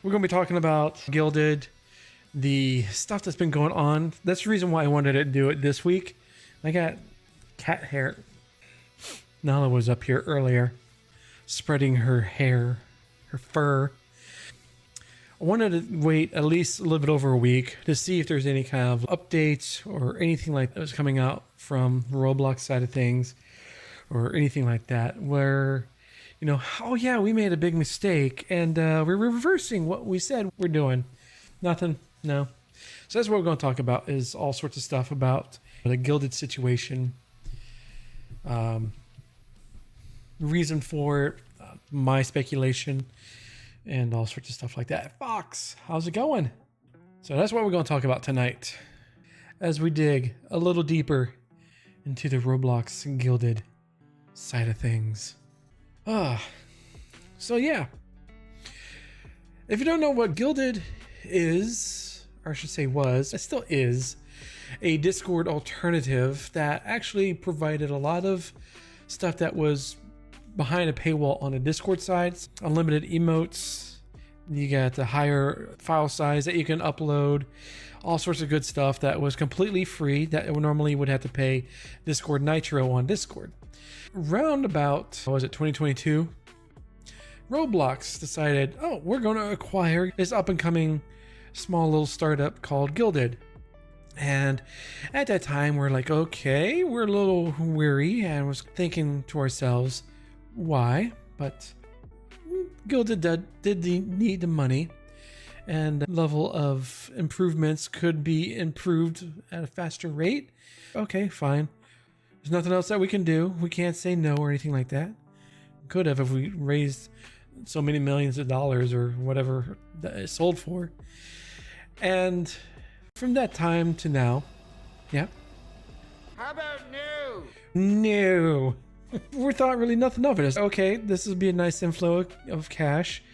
We're going to be talking about Gilded, the stuff that's been going on. That's the reason why I wanted to do it this week. I got cat hair. Nala was up here earlier, spreading her hair, her fur. I wanted to wait at least a little bit over a week to see if there's any kind of updates or anything like that was coming out from the Roblox side of things or anything like that where, you know, oh yeah, we made a big mistake and we're reversing what we said we're doing. Nothing, no. So that's what we're going to talk about, is all sorts of stuff about the Gilded situation, reason for it, my speculation, and all sorts of stuff like that. Fox, how's it going? So that's what we're going to talk about tonight as we dig a little deeper into the Roblox Gilded side of things. So yeah. If you don't know what Gilded is, or I should say was, it still is, a Discord alternative that actually provided a lot of stuff that was behind a paywall on the Discord side. Unlimited emotes, you got the higher file size that you can upload, all sorts of good stuff that was completely free that normally would have to pay Discord Nitro on Discord. Round about, what was it, 2022? Roblox decided, oh, we're going to acquire this up and coming small little startup called Gilded. And at that time, we're like, okay, we're a little weary, and was thinking to ourselves, why? But Gilded did need the money, and the level of improvements could be improved at a faster rate. Okay, fine. There's nothing else that we can do. We can't say no or anything like that. Could have if we raised so many millions of dollars or whatever that it sold for. And from that time to now, yeah. How about new? No. We thought really nothing of it. It's, okay, this will be a nice inflow of cash.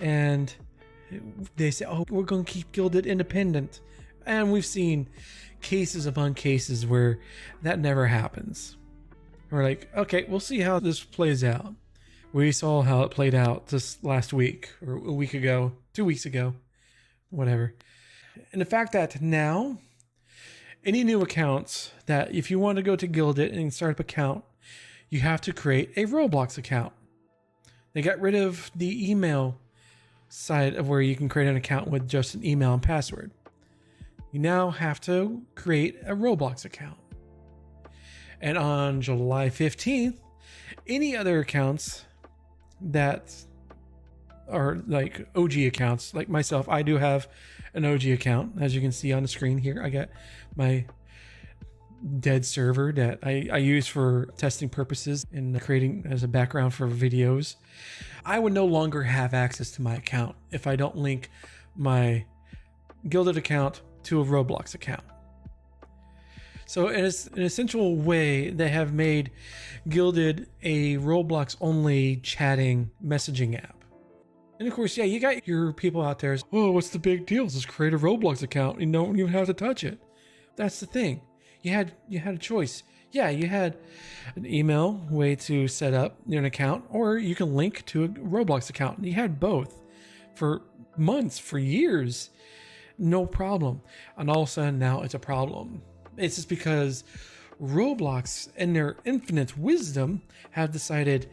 And they say, oh, we're going to keep Gilded independent. And we've seen cases upon cases where that never happens. We're like, okay, we'll see how this plays out. We saw how it played out this last week or a week ago, 2 weeks ago, whatever. And the fact that now, any new accounts that if you want to go to Gilded and start up an account, you have to create a Roblox account. They got rid of the email side of where you can create an account with just an email and password. You now have to create a Roblox account. And on July 15th, any other accounts that are like OG accounts, like myself, I do have an OG account. As you can see on the screen here, I got my dead server that I use for testing purposes and creating as a background for videos. I would no longer have access to my account if I don't link my Gilded account to a Roblox account. So in an essential way, they have made Gilded a Roblox only chatting messaging app. And of course, yeah, you got your people out there, oh, what's the big deal? Just create a Roblox account. You don't even have to touch it. That's the thing. You had a choice. Yeah, you had an email way to set up an account, or you can link to a Roblox account. And you had both for months, for years. No problem. And all of a sudden now it's a problem. It's just because Roblox, in their infinite wisdom, have decided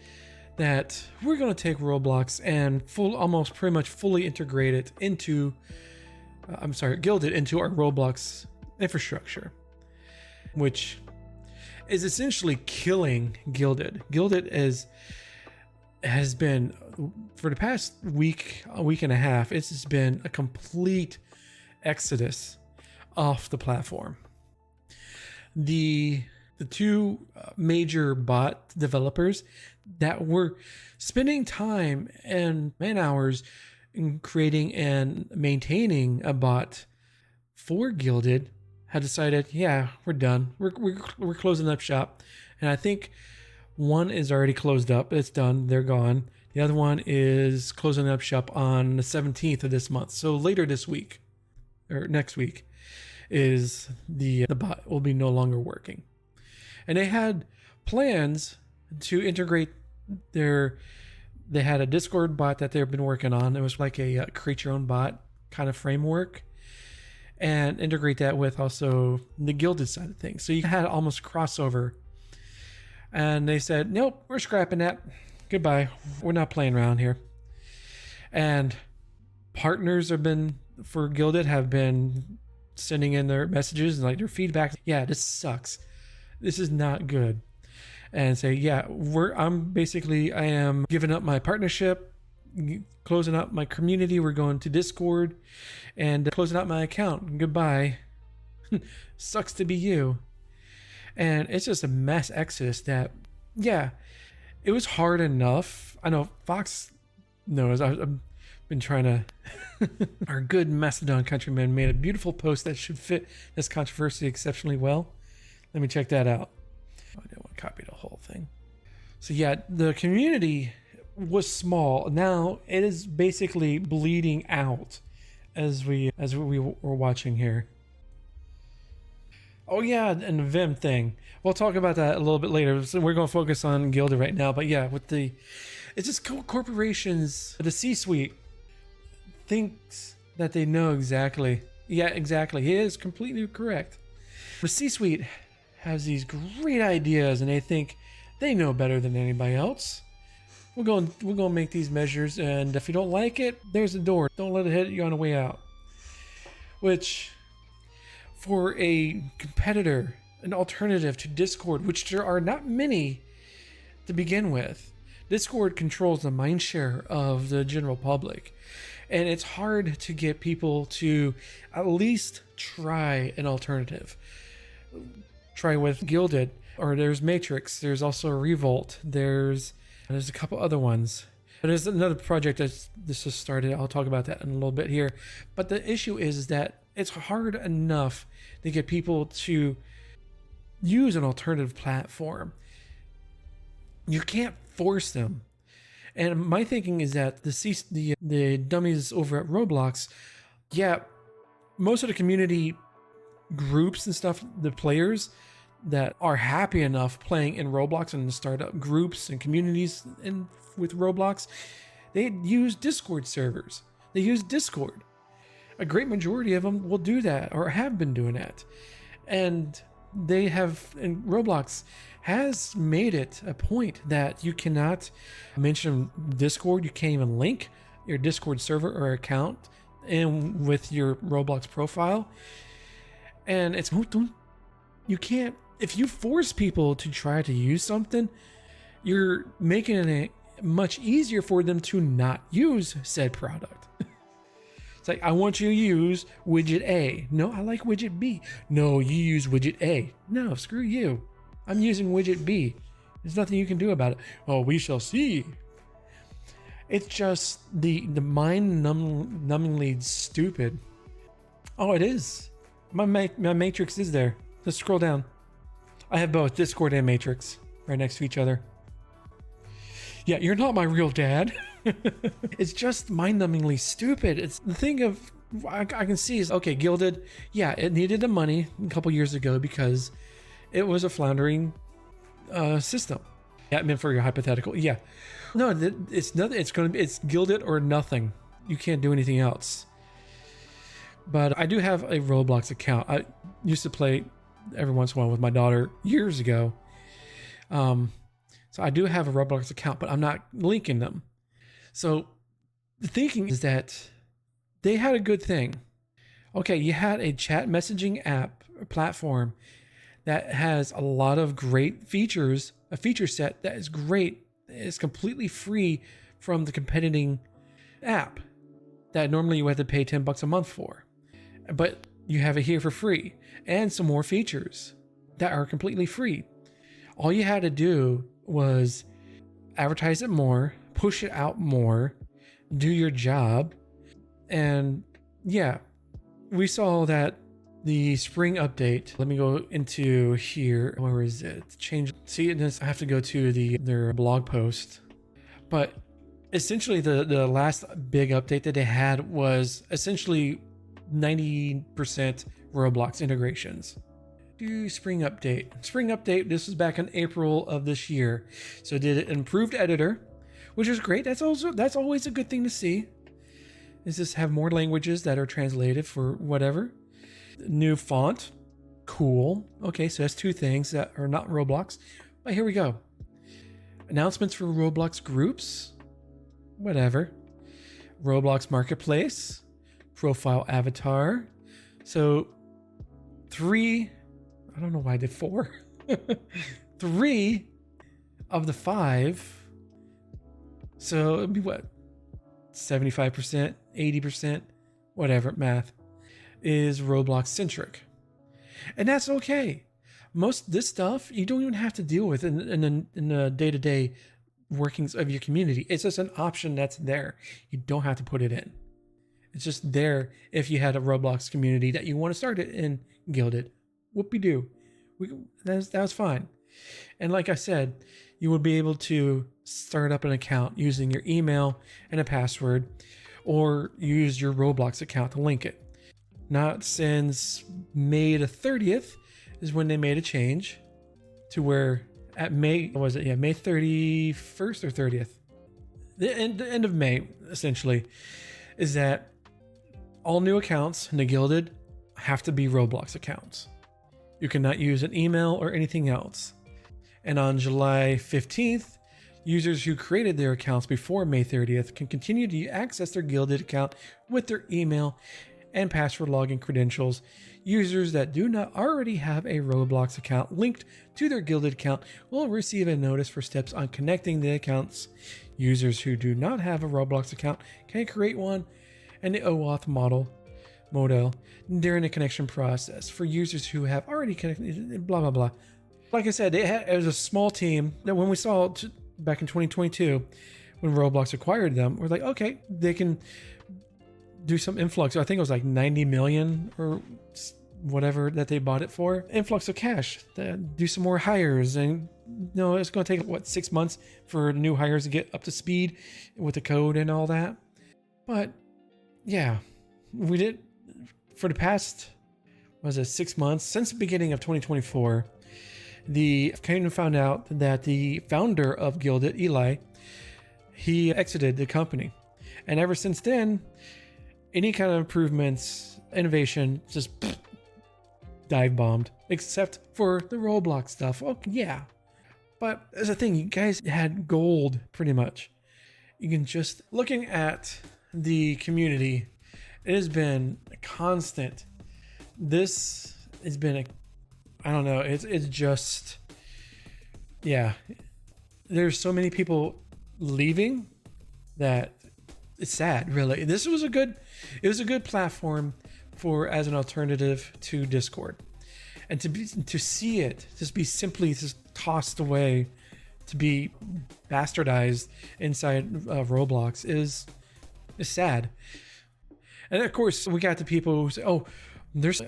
that we're going to take Roblox and almost pretty much fully integrate it into, Gilded into our Roblox infrastructure, which is essentially killing Gilded. Gilded has been, for the past a week and a half, it's just been a complete exodus off the platform. The two major bot developers that were spending time and man hours in creating and maintaining a bot for Gilded had decided, yeah, we're done. We're closing up shop. And I think one is already closed up. It's done. They're gone. The other one is closing up shop on the 17th of this month. So later this week or next week is the bot will be no longer working. And they had plans to integrate their They had a Discord bot that they've been working on. It was like a create your own bot kind of framework, and integrate that with also the Guilded side of things. So you had almost crossover. And they said, nope, we're scrapping that. Goodbye. We're not playing around here. And partners for Guilded have been sending in their messages and like their feedback. Yeah, this sucks. This is not good. And say, yeah, I am giving up my partnership, closing out my community. We're going to Discord and closing out my account. Goodbye. Sucks to be you. And it's just a mass exodus that, yeah, it was hard enough. I know Fox knows. I've been trying to. Our good Macedon countryman made a beautiful post that should fit this controversy exceptionally well. Let me check that out. I didn't want to copy the whole thing. So yeah, the community was small. Now it is basically bleeding out as we were watching here. Oh yeah, and the Vim thing. We'll talk about that a little bit later. So we're going to focus on Gilded right now. But yeah, it's just corporations. The C-suite thinks that they know exactly. Yeah, exactly. He is completely correct. The C-suite has these great ideas, and they think they know better than anybody else. We're going to make these measures, and if you don't like it, there's the door. Don't let it hit you on the way out. Which, for a competitor, an alternative to Discord, which there are not many to begin with, Discord controls the mindshare of the general public. And it's hard to get people to at least try an alternative. Try with Gilded, or there's Matrix, there's also Revolt, there's a couple other ones. There's another project that this has started. I'll talk about that in a little bit here. But the issue is that it's hard enough to get people to use an alternative platform. You can't force them. And my thinking is that the dummies over at Roblox, yeah, most of the community groups and stuff, the players that are happy enough playing in Roblox and startup groups and communities with Roblox, they use Discord servers. They use Discord. A great majority of them will do that or have been doing that. And Roblox has made it a point that you cannot mention Discord. You can't even link your Discord server or account in with your Roblox profile. And you can't, if you force people to try to use something, you're making it much easier for them to not use said product. It's like, I want you to use widget A. No, I like widget B. No, you use widget A. No, screw you. I'm using widget B. There's nothing you can do about it. Oh, we shall see. It's just the mind-numbingly stupid. Oh, it is. My Matrix is there. Just scroll down. I have both Discord and Matrix right next to each other. Yeah, you're not my real dad. It's just mind-numbingly stupid. It's the thing of I can see is, okay, Gilded, yeah, it needed the money a couple years ago because it was a floundering system. Yeah, I meant for your hypothetical. Yeah, no, it's nothing. It's Gilded or nothing. You can't do anything else. But I do have a Roblox account. I used to play every once in a while with my daughter years ago. So I do have a Roblox account, but I'm not linking them. So the thinking is that they had a good thing. Okay, you had a chat messaging app or platform that has a lot of great features, a feature set that is great. It's completely free from the competing app that normally you have to pay $10 a month for. But you have it here for free and some more features that are completely free. All you had to do was advertise it more, push it out more, do your job. And yeah, we saw that the spring update. Let me go into here. Where is it? Change. See, I have to go to their blog post. But essentially the last big update that they had was essentially 90% Roblox integrations. Do spring update. Spring update, this was back in April of this year. So did an improved editor, which is great. That's always a good thing to see. Is just have more languages that are translated for whatever. New font, cool. Okay, so that's two things that are not Roblox. But here we go. Announcements for Roblox groups, whatever. Roblox Marketplace, profile avatar. So 3, I don't know why I did 4. 3 of the 5. So it'd be what? 75%, 80%, whatever, math, is Roblox centric. And that's okay. Most of this stuff you don't even have to deal with in the day-to-day workings of your community. It's just an option that's there. You don't have to put it in. It's just there if you had a Roblox community that you want to start it in Gilded. Whoopie-doo. That was fine. And like I said, you would be able to start up an account using your email and a password, or use your Roblox account to link it. Not since May the 30th is when they made a change to where at May 31st or 30th, the end of May essentially, is that all new accounts in the Gilded have to be Roblox accounts. You cannot use an email or anything else. And on July 15th, users who created their accounts before May 30th can continue to access their Gilded account with their email and password login credentials. Users that do not already have a Roblox account linked to their Gilded account will receive a notice for steps on connecting the accounts. Users who do not have a Roblox account can create one and the OAuth model during the connection process. For users who have already connected, blah, blah, blah. Like I said, it was a small team that when we saw back in 2022, when Roblox acquired them, we're like, okay, they can do some influx. I think it was like 90 million or whatever that they bought it for. Influx of cash, do some more hires. And it's going to take 6 months for new hires to get up to speed with the code and all that. But yeah, we did for the past, 6 months since the beginning of 2024. The kind of found out that the founder of Gilded, Eli, he exited the company, and ever since then, any kind of improvements, innovation, just dive bombed, except for the Roblox stuff. Oh yeah, but as a thing, you guys had gold pretty much. You can just looking at the community, it has been a constant. This has been I don't know. It's just, yeah. There's so many people leaving that it's sad, really. It was a good platform as an alternative to Discord, and to see it just be simply just tossed away, to be bastardized inside Roblox is sad. And of course, we got the people who say, "Oh, there's."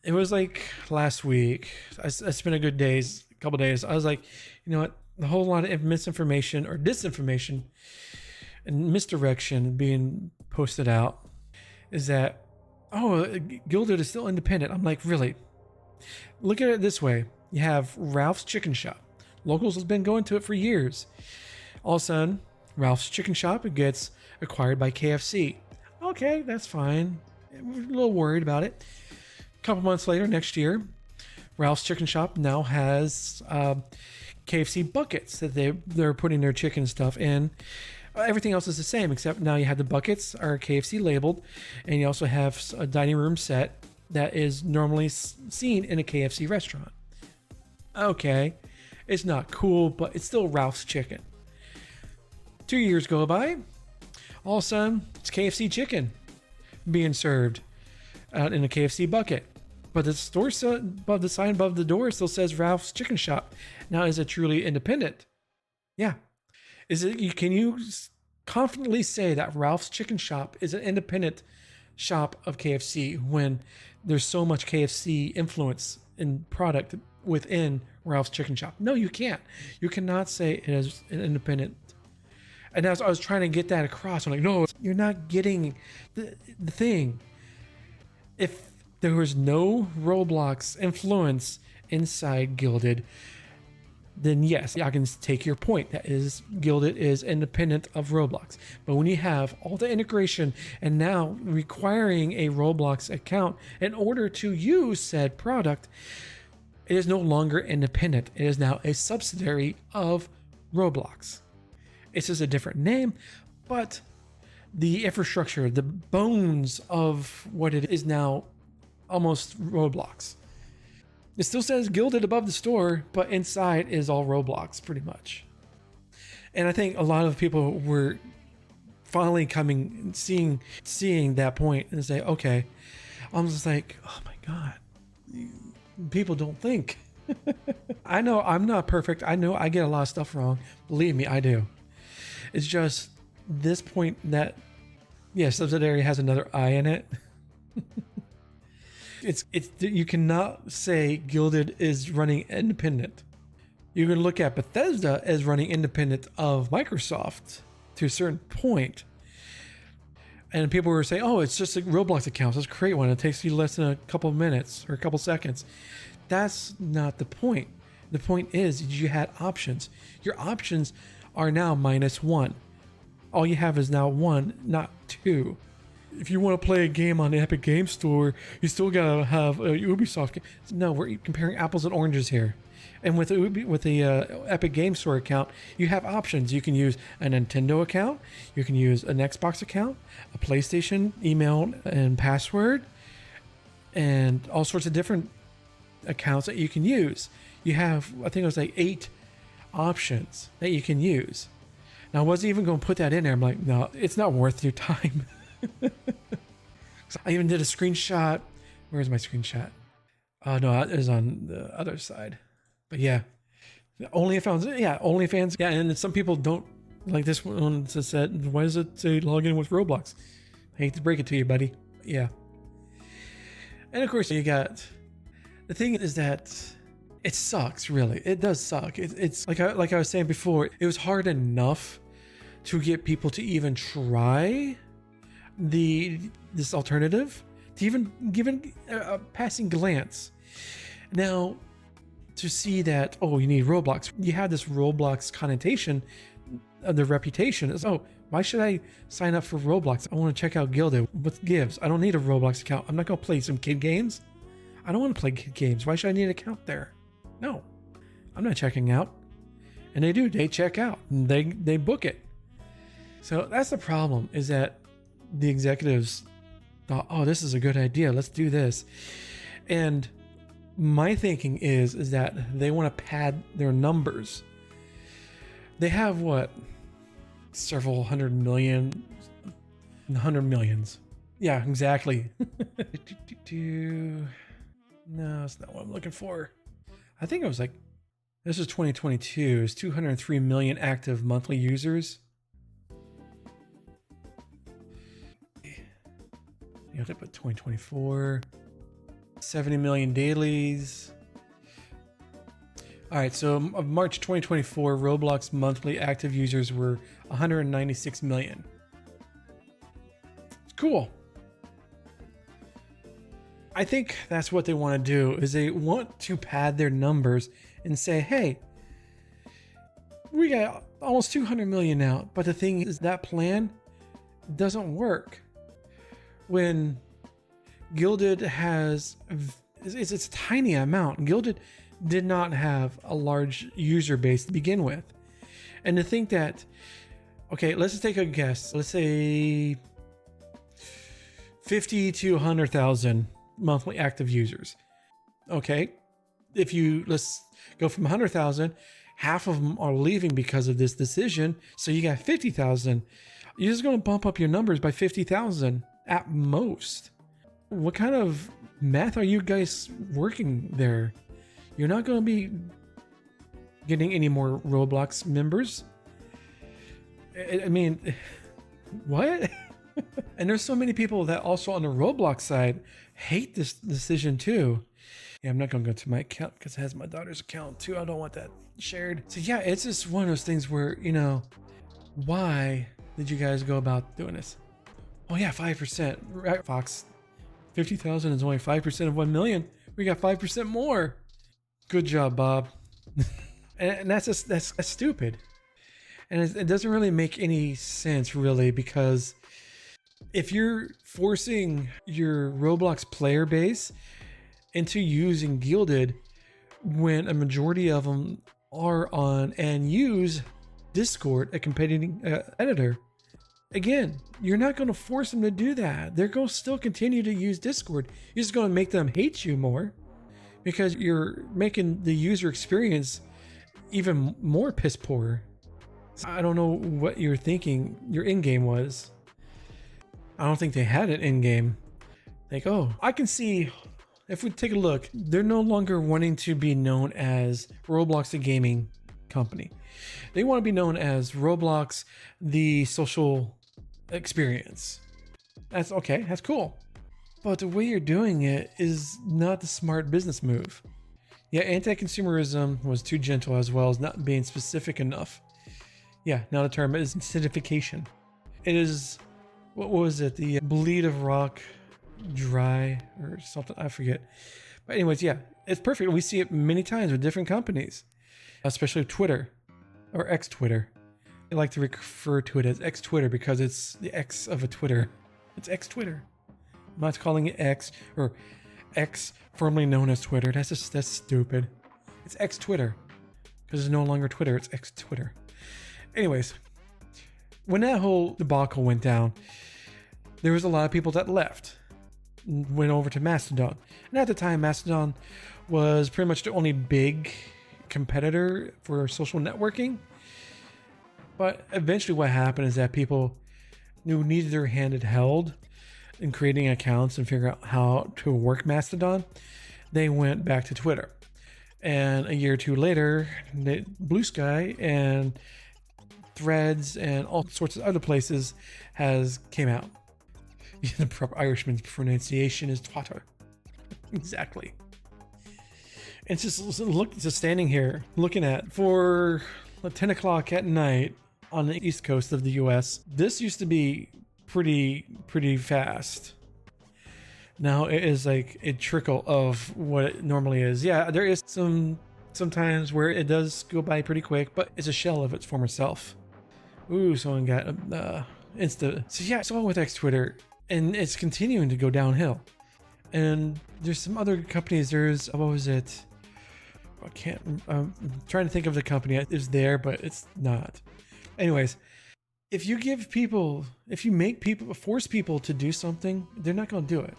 It was like last week. I spent a couple days. I was like, you know what? A whole lot of misinformation or disinformation and misdirection being posted out is that, oh, Gilded is still independent. I'm like, really? Look at it this way. You have Ralph's Chicken Shop. Locals has been going to it for years. All of a sudden, Ralph's Chicken Shop gets acquired by KFC. Okay, that's fine. We're a little worried about it. Couple months later, next year, Ralph's Chicken Shop now has KFC buckets that they're putting their chicken stuff in. Everything else is the same, except now you have the buckets are KFC labeled, and you also have a dining room set that is normally seen in a KFC restaurant. Okay, it's not cool, but it's still Ralph's Chicken. 2 years go by, all of a sudden it's KFC chicken being served out in a KFC bucket. But the store above the sign above the door still says Ralph's Chicken Shop. Now, is it truly independent? Yeah. Can you confidently say that Ralph's Chicken Shop is an independent shop of KFC when there's so much KFC influence in product within Ralph's Chicken Shop? No, you can't. You cannot say it is an independent. And as I was trying to get that across, I'm like, no, you're not getting the thing. If there was no Roblox influence inside Gilded, then yes, I can take your point. That is, Guilded is independent of Roblox. But when you have all the integration and now requiring a Roblox account in order to use said product, it is no longer independent. It is now a subsidiary of Roblox. It's just a different name, but the infrastructure, the bones of what it is now almost Roblox. It still says Guilded above the store, but inside is all Roblox pretty much. And I think a lot of people were finally seeing that point and say, okay, I'm just like, oh my God, people don't think. I know I'm not perfect. I know I get a lot of stuff wrong. Believe me, I do. It's just this point that, yeah, subsidiary has another I in it. It's you cannot say Guilded is running independent. You can look at Bethesda as running independent of Microsoft to a certain point. And people were saying, oh, it's just a Roblox account. Let's create one. It takes you less than a couple of minutes or a couple seconds. That's not the point. The point is you had options. Your options are now -1. All you have is now 1, not 2. If you want to play a game on the Epic Game Store, you still gotta have a Ubisoft game. No, we're comparing apples and oranges here. And with the Epic Game Store account, you have options. You can use a Nintendo account, you can use an Xbox account, a PlayStation email and password, and all sorts of different accounts that you can use. You have, I think it was like 8 options that you can use. Now, I wasn't even going to put that in there. I'm like, no, it's not worth your time. I even did a screenshot. Where's my screenshot? Oh no, it was on the other side. But yeah, OnlyFans. Yeah, OnlyFans. Yeah, and some people don't like this one. Said, why does it say log in with Roblox? I hate to break it to you, buddy. Yeah. And of course, you got the thing is that it sucks. Really, it does suck. It's like I was saying before. It was hard enough to get people to even try this alternative, to even give a passing glance. Now, to see that, oh, you need Roblox, you have this Roblox connotation, the reputation is, oh, why should I sign up for Roblox? I want to check out Guilded. What gives? I don't need a Roblox account. I'm not going to play some kid games. I don't want to play kid games. Why should I need an account there? No, I'm not checking out. And they check out and they book it. So that's the problem, is that the executives thought, oh, this is a good idea. Let's do this. And my thinking is that they want to pad their numbers. They have what? Several hundred million, 100 millions. Yeah, exactly. No, it's not what I'm looking for. I think it was like, this is 2022. It's 203 million active monthly users. You have to put 2024, 70 million dailies. All right, so of March 2024, Roblox monthly active users were 196 million. It's cool. I think that's what they want to do, is they want to pad their numbers and say, hey, we got almost 200 million now. But the thing is, that plan doesn't work. When Guilded has, it's a tiny amount. Guilded did not have a large user base to begin with. And to think that, okay, let's just take a guess. Let's say 50 to 100,000 monthly active users. Okay, let's go from 100,000, half of them are leaving because of this decision. So you got 50,000. You're just going to bump up your numbers by 50,000 at most. What kind of math are you guys working there? You're not going to be getting any more Roblox members. I mean, what? And there's so many people that also on the Roblox side hate this decision too. Yeah, I'm not going to go to my account because it has my daughter's account too. I don't want that shared. So yeah, it's just one of those things where, why did you guys go about doing this? Oh yeah, 5%. Right, Fox. 50,000 is only 5% of 1 million. We got 5% more. Good job, Bob. And that's stupid. And it doesn't really make any sense, really, because if you're forcing your Roblox player base into using Gilded when a majority of them are on and use Discord, a competing editor, again, you're not going to force them to do that. They're going to still continue to use Discord. You're just going to make them hate you more because you're making the user experience even more piss poor. I don't know what you're thinking your in-game was. I don't think they had it in-game. Like, oh, I can see, if we take a look, they're no longer wanting to be known as Roblox the gaming company. They want to be known as Roblox the social experience. That's okay, that's cool. But the way you're doing it is not the smart business move. Yeah, anti-consumerism was too gentle as well as not being specific enough. Yeah, now the term is incentivization. It is, what was it? The bleed of rock dry or something, I forget. But anyways, yeah, it's perfect. We see it many times with different companies, especially Twitter or X-Twitter. I like to refer to it as X-Twitter because it's the X of a Twitter. It's X-Twitter. I'm not calling it X or X, formerly known as Twitter. That's stupid. It's X-Twitter because it's no longer Twitter. It's X-Twitter. Anyways, when that whole debacle went down, there was a lot of people that left, went over to Mastodon. And at the time, Mastodon was pretty much the only big competitor for social networking. But eventually what happened is that people who needed their hand held in creating accounts and figuring out how to work Mastodon, they went back to Twitter. And a year or two later, Blue Sky and Threads and all sorts of other places has came out. The proper Irishman's pronunciation is Twitter. Exactly. And just standing here looking at for 10 o'clock at night on the east coast of the US. This used to be pretty fast. Now it is like a trickle of what it normally is. Yeah, there is sometimes where it does go by pretty quick, but it's a shell of its former self. Ooh, someone got Insta. So yeah, so with X-Twitter, and it's continuing to go downhill. And there's some other companies. There's, what was it? I'm trying to think of the company. It's there, but it's not. Anyways, if you force people to do something, they're not going to do it.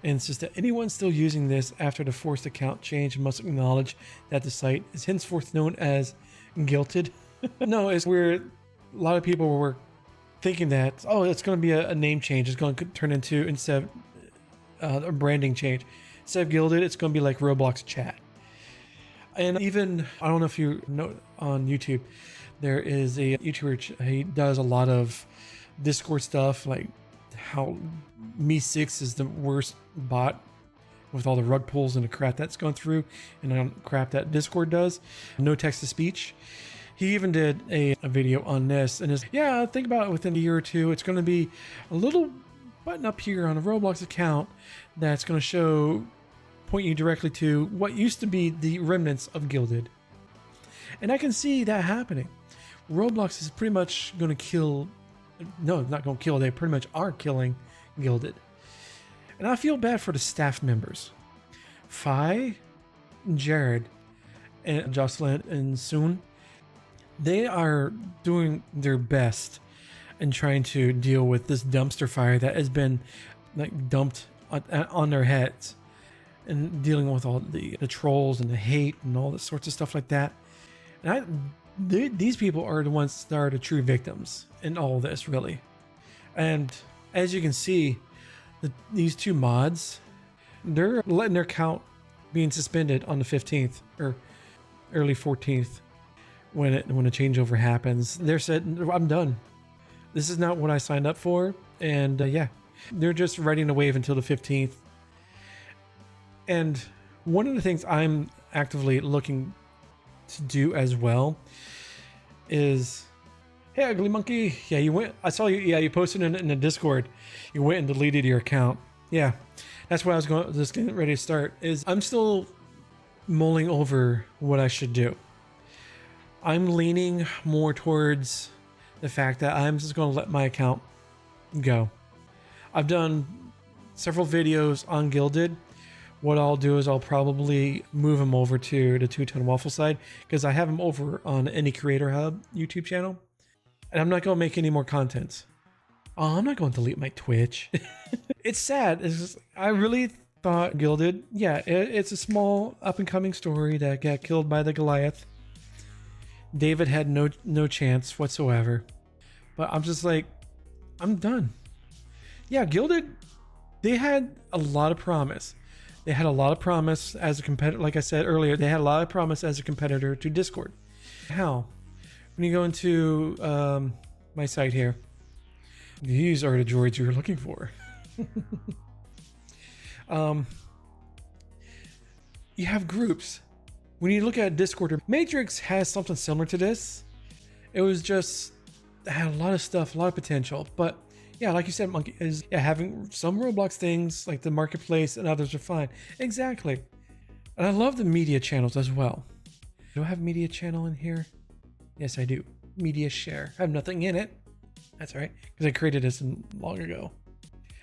And it's just that anyone still using this after the forced account change must acknowledge that the site is henceforth known as Guilted. No, it's where a lot of people were thinking that, oh, it's going to be a name change. It's going to turn into, instead of a branding change. Instead of Gilded, it's going to be like Roblox Chat. And even, I don't know if you know, on YouTube, there is a YouTuber, he does a lot of Discord stuff, like how Me6 is the worst bot with all the rug pulls and the crap that's going through and crap that Discord does. No text to speech. He even did a video on this and think about it, within a year or two, it's going to be a little button up here on a Roblox account that's going to point you directly to what used to be the remnants of Gilded. And I can see that happening. Roblox is pretty much going to kill, no, not going to kill, they pretty much are killing Gilded. And I feel bad for the staff members. Fi, Jared, and Jocelyn and Soon, they are doing their best in trying to deal with this dumpster fire that has been like dumped on their heads, and dealing with all the trolls and the hate and all this sorts of stuff like that. And these people are the ones that are the true victims in all this, really. And as you can see, these two mods, they're letting their account being suspended on the 15th or early 14th when a changeover happens. They're said, I'm done. This is not what I signed up for. And yeah, they're just riding the wave until the 15th. And one of the things I'm actively looking to do as well is, hey, Ugly Monkey, yeah, you went, I saw you, yeah, you posted in the Discord, you went and deleted your account. Yeah, that's what I was just getting ready to start, is I'm still mulling over what I should do. I'm leaning more towards the fact that I'm just going to let my account go. I've done several videos on Gilded. What I'll do is I'll probably move him over to the Two-Tone Waffle side because I have him over on Any Creator Hub YouTube channel. And I'm not going to make any more content. Oh, I'm not going to delete my Twitch. It's sad. It's just, I really thought Gilded, yeah, it's a small up-and-coming story that got killed by the Goliath. David had no chance whatsoever. But I'm just like, I'm done. Yeah, Gilded, they had a lot of promise. They had a lot of promise as a competitor. Like I said earlier, they had a lot of promise as a competitor to Discord. How? When you go into my site here, these are the droids you're looking for. You have groups. When you look at Discord, Matrix has something similar to this. It was just, it had a lot of stuff, a lot of potential. But yeah, like you said, Monkey, is having some Roblox things like the marketplace and others are fine. Exactly. And I love the media channels as well. Do I have media channel in here? Yes, I do. Media share. I have nothing in it. That's all right, because I created this long ago.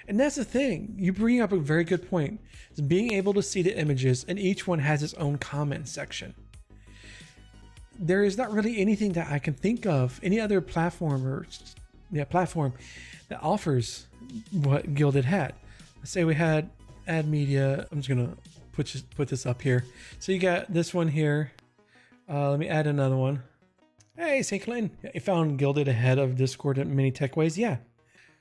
And that's the thing. You bring up a very good point. It's being able to see the images, and each one has its own comment section. There is not really anything that I can think of, any other platform that offers what Gilded had. Let's say we had add media. I'm just gonna put this up here. So you got this one here. Let me add another one. Hey, St. Clinton, you found Gilded ahead of Discord in many tech ways. Yeah.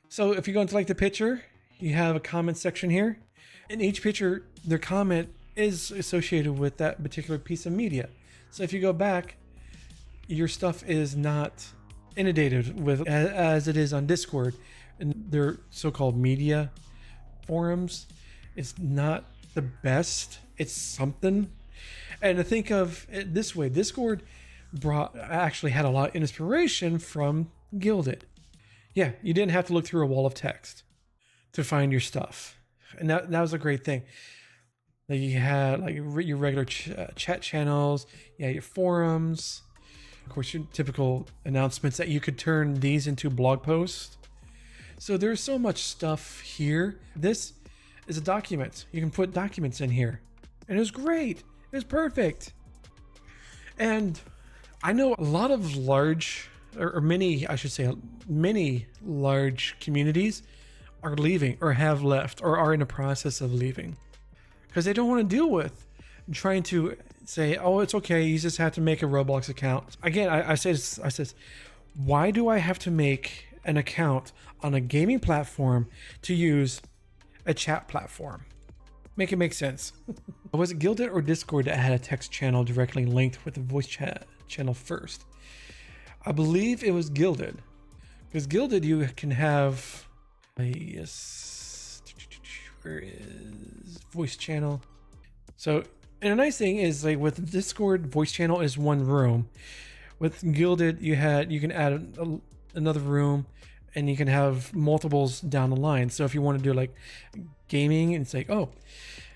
So if you go into like the picture, you have a comment section here. In each picture, their comment is associated with that particular piece of media. So if you go back, your stuff is not inundated with as it is on Discord and their so-called media forums. It's not the best. It's something. And to think of it this way, Discord actually had a lot of inspiration from Gilded. Yeah, you didn't have to look through a wall of text to find your stuff. And that was a great thing. Like you had like your regular chat channels, yeah, your forums, of course, your typical announcements that you could turn these into blog posts. So there's so much stuff here. This is a document. You can put documents in here. And it was great. It was perfect. And I know a lot of large, or many, I should say, many large communities are leaving or have left or are in the process of leaving because they don't want to deal with trying to say, oh, it's okay, you just have to make a Roblox account. Again, I says, why do I have to make an account on a gaming platform to use a chat platform? Make it make sense. Was it Gilded or Discord that had a text channel directly linked with the voice chat channel first? I believe it was Gilded, because Gilded you can have yes, where is voice channel? So, and a nice thing is like with Discord, voice channel is one room. With Gilded, you can add another room, and you can have multiples down the line. So if you want to do like gaming, and it's like, oh,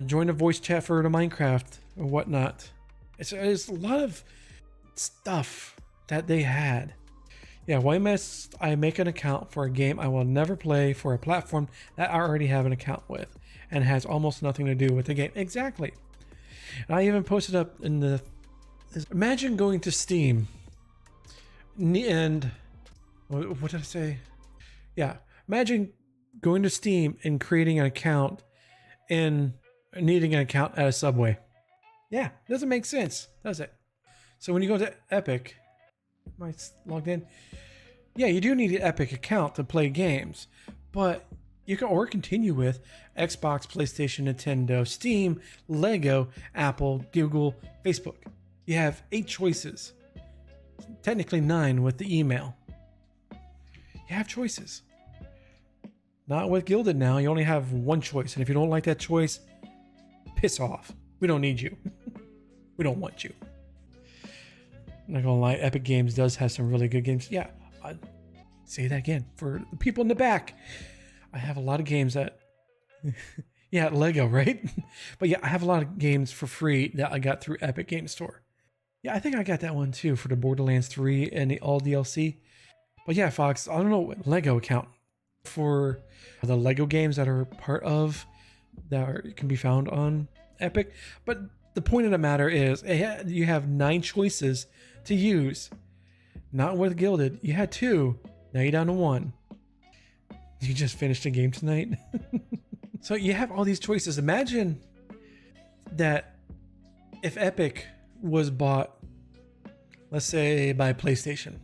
join a voice chat for the Minecraft or whatnot. It's a lot of stuff that they had. Yeah, why must I make an account for a game I will never play for a platform that I already have an account with and has almost nothing to do with the game? Exactly. And I even posted up in the, imagine going to Steam and what did I say? Yeah, imagine going to Steam and creating an account and needing an account at a Subway. Yeah, doesn't make sense, does it? So when you go to Epic, am I logged in? Yeah, you do need an Epic account to play games, but you can continue with Xbox, PlayStation, Nintendo, Steam, Lego, Apple, Google, Facebook. You have 8 choices. Technically 9 with the email. You have choices. Not with Gilded now. You only have one choice, and if you don't like that choice, piss off. We don't need you. We don't want you. I'm not gonna lie, Epic Games does have some really good games. Yeah, I'd say that again for the people in the back. I have a lot of games that, yeah, Lego, right? But yeah, I have a lot of games for free that I got through Epic Games Store. Yeah, I think I got that one too for the Borderlands 3 and the all DLC. But yeah, Fox, I don't know what Lego account for the Lego games that are part of can be found on Epic. But the point of the matter is, you have 9 choices to use. Not with Gilded. You had 2. Now you're down to 1. You just finished a game tonight. So you have all these choices. Imagine that if Epic was bought, let's say by PlayStation.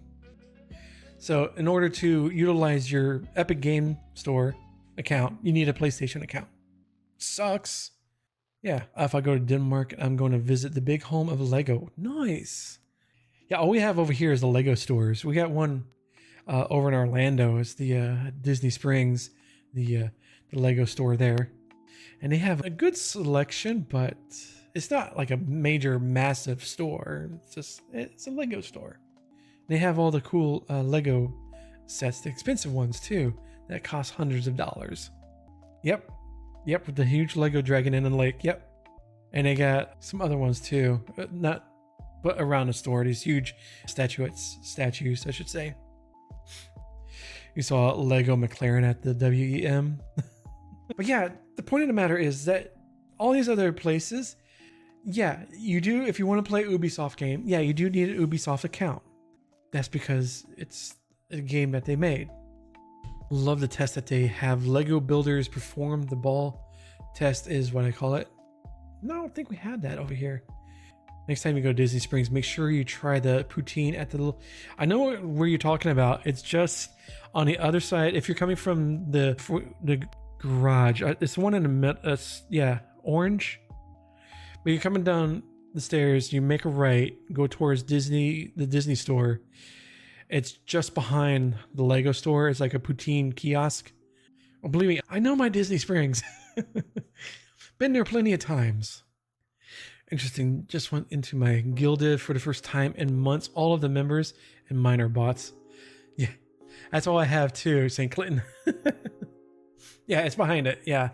So in order to utilize your Epic Game Store account, you need a PlayStation account. Sucks. Yeah, if I go to Denmark, I'm going to visit the big home of Lego. Nice. Yeah, all we have over here is the Lego stores. We got one over in Orlando. It's the Disney Springs, the Lego store there. And they have a good selection, but it's not like a major, massive store. It's a Lego store. They have all the cool Lego sets, the expensive ones too, that cost hundreds of dollars. Yep, with the huge Lego dragon in the lake. Yep, and they got some other ones too, but around the store, these huge statues, I should say. You saw Lego McLaren at the WEM. But yeah, the point of the matter is that all these other places, yeah, you do, if you want to play Ubisoft game, yeah, you do need an Ubisoft account. That's because it's a game that they made. Love the test that they have Lego builders perform. The ball test is what I call it. No, I don't think we had that over here. Next time you go to Disney Springs, make sure you try the poutine at the little... I know where you're talking about. It's just on the other side. If you're coming from the garage, it's the one in the middle. Yeah, orange. But you're coming down the stairs, you make a right, go towards the Disney store. It's just behind the Lego store. It's like a poutine kiosk. Well, believe me, I know my Disney Springs. Been there plenty of times. Interesting. Just went into my Gilded for the first time in months. All of the members and mine are bots. Yeah, that's all I have too. St. Clinton. Yeah, it's behind it. Yeah.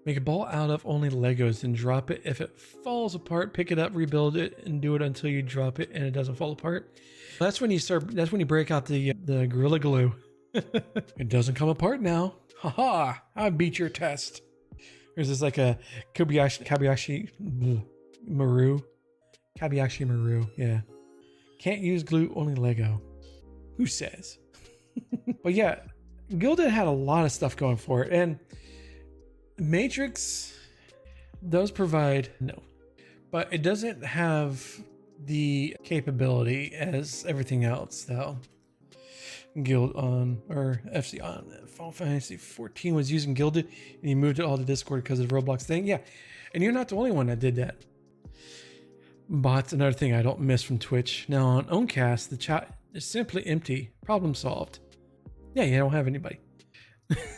Make a ball out of only Legos and drop it. If it falls apart, pick it up, rebuild it, and do it until you drop it and it doesn't fall apart. That's when you break out the Gorilla Glue. It doesn't come apart now. Haha, I beat your test. There's this like a Kabayashi Maru. Yeah. Can't use glue, only Lego. Who says? But yeah, Gilded had a lot of stuff going for it. And Matrix does provide, no, but it doesn't have the capability as everything else though. Guild on, or FC on Final Fantasy 14 was using Gilded and he moved it all to Discord because of the Roblox thing. Yeah, and you're not the only one that did that. Bots, another thing I don't miss from Twitch. Now on Owncast, the chat is simply empty. Problem solved. Yeah, you don't have anybody.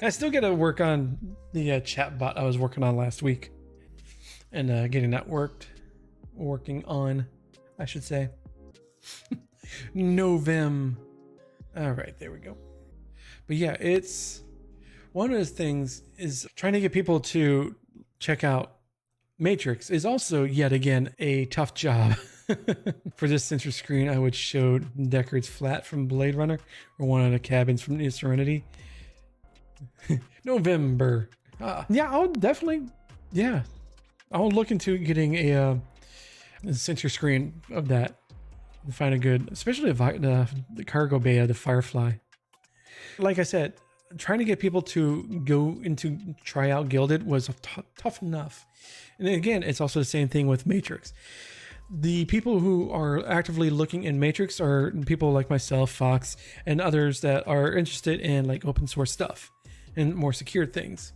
I still got to work on the chat bot I was working on last week, and getting that working on, I should say. Novem. All right, there we go. But yeah, it's one of the things is trying to get people to check out Matrix is also yet again a tough job. For this center screen, I would show Deckard's flat from Blade Runner or one of the cabins from the Serenity. November. Yeah, I'll definitely, yeah, I'll look into getting a center screen of that and find a good, especially the cargo bay of the Firefly. Like I said, trying to get people to go into try out Gilded was tough enough. And again, it's also the same thing with Matrix. The people who are actively looking in Matrix are people like myself, Fox, and others that are interested in like open source stuff and more secure things.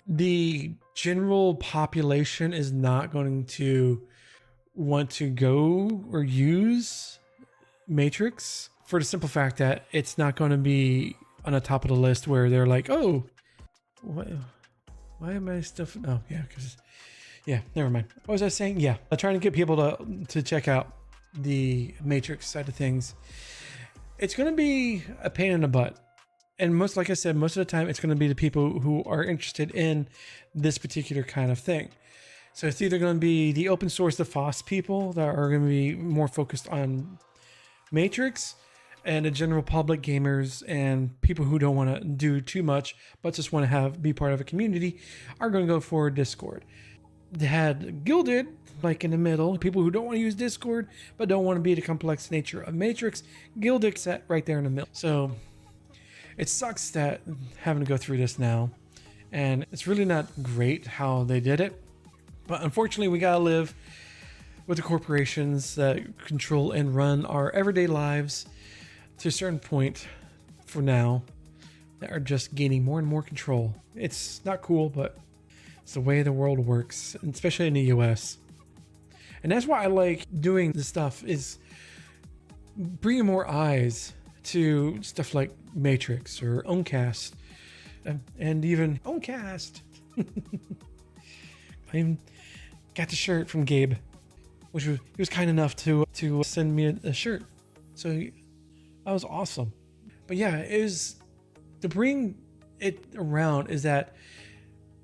The general population is not going to want to go or use Matrix for the simple fact that it's not going to be on the top of the list where they're like, oh, why am I still? Oh, yeah, because, yeah, never mind. What was I saying? Yeah, I'm trying to get people to check out the Matrix side of things. It's going to be a pain in the butt. And like I said, most of the time it's going to be the people who are interested in this particular kind of thing. So it's either going to be the open source, the FOSS people that are going to be more focused on Matrix, and the general public gamers and people who don't want to do too much but just want to be part of a community are going to go for Discord. They had Gilded like in the middle, people who don't want to use Discord but don't want to be the complex nature of Matrix. Gilded sat right there in the middle. So it sucks that having to go through this now, and it's really not great how they did it, but unfortunately we gotta live with the corporations that control and run our everyday lives to a certain point for now, that are just gaining more and more control. It's not cool, but it's the way the world works, especially in the US. And that's why I like doing this stuff, is bringing more eyes to stuff like Matrix or Owncast, and even Owncast. I got the shirt from Gabe, which he was kind enough to send me a shirt. So that was awesome. But yeah, it was to bring it around is that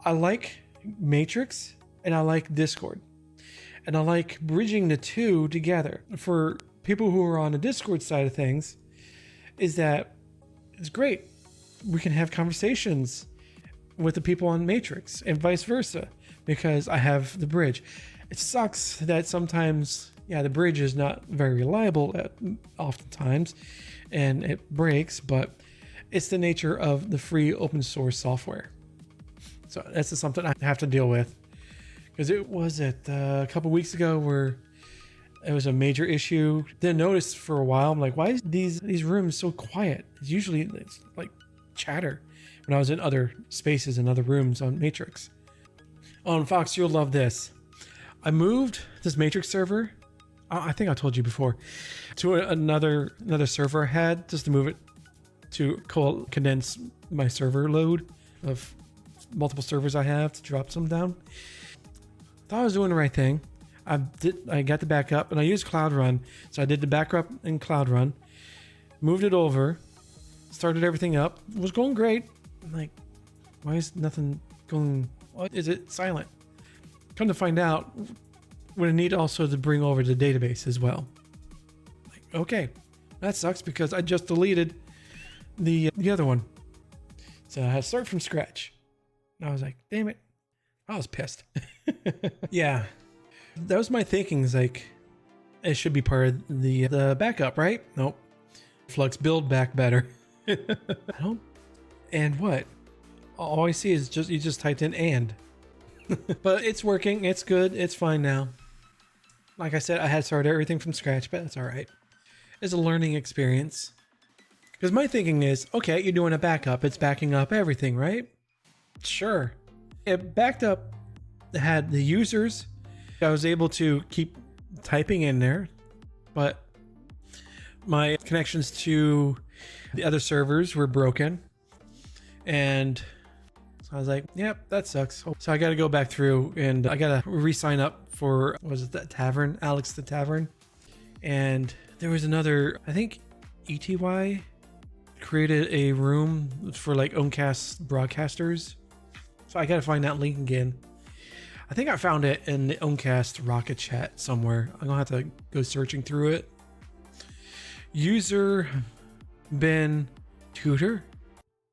I like Matrix and I like Discord. And I like bridging the two together. For people who are on the Discord side of things, is that it's great. We can have conversations with the people on Matrix and vice versa, because I have the bridge. It sucks that sometimes, the bridge is not very reliable oftentimes, and it breaks, but it's the nature of the free open source software. So that's just something I have to deal with, because it was a couple weeks ago where it was a major issue. Didn't notice for a while. I'm like, why is these rooms so quiet? It's like chatter when I was in other spaces and other rooms on Matrix. On Fox, you'll love this. I moved this Matrix server, I think I told you before, to another server I had, just to move it to condense my server load of multiple servers I have, to drop some down. Thought I was doing the right thing. I got the backup, and I used Cloud Run, so I did the backup in Cloud Run, moved it over, started everything up. It was going great. I'm like, why is nothing going? What is it silent? Come to find out, we need also to bring over the database as well. Like, okay, that sucks because I just deleted the other one, so I had to start from scratch. And I was like, damn it, I was pissed. Yeah, that was my thinking. Is like, it should be part of the backup, right? Nope. Flux build back better. I don't. And what? All I see is you just typed in and. But it's working. It's good. It's fine now. Like I said, I had started everything from scratch, but that's all right. It's a learning experience. Because my thinking is, okay, you're doing a backup. It's backing up everything, right? Sure. It backed up, had the users. I was able to keep typing in there, but my connections to the other servers were broken. And so I was like, yep, that sucks. So I got to go back through and I got to re-sign up for, was it that tavern? Alex the Tavern. And there was another, I think ETY created a room for like Owncast broadcasters. So I got to find that link again. I think I found it in the Owncast Rocket Chat somewhere. I'm going to have to go searching through it. User Ben Tutor.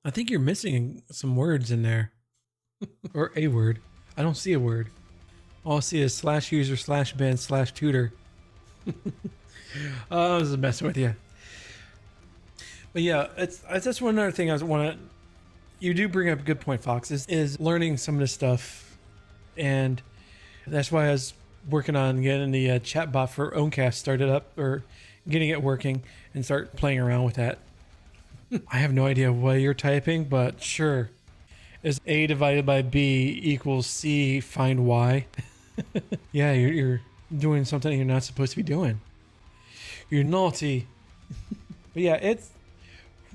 I think you're missing some words in there. Or a word. I don't see a word. All I see is /user/ben/tutor. I was messing with you. But yeah, that's one other thing I want to... You do bring up a good point, Fox, is learning some of this stuff. And that's why I was working on getting the chat bot for Owncast started up, or getting it working, and start playing around with that. I have no idea what you're typing, but sure. Is A divided by B equals C find Y? Yeah, you're doing something you're not supposed to be doing. You're naughty. But yeah, it's...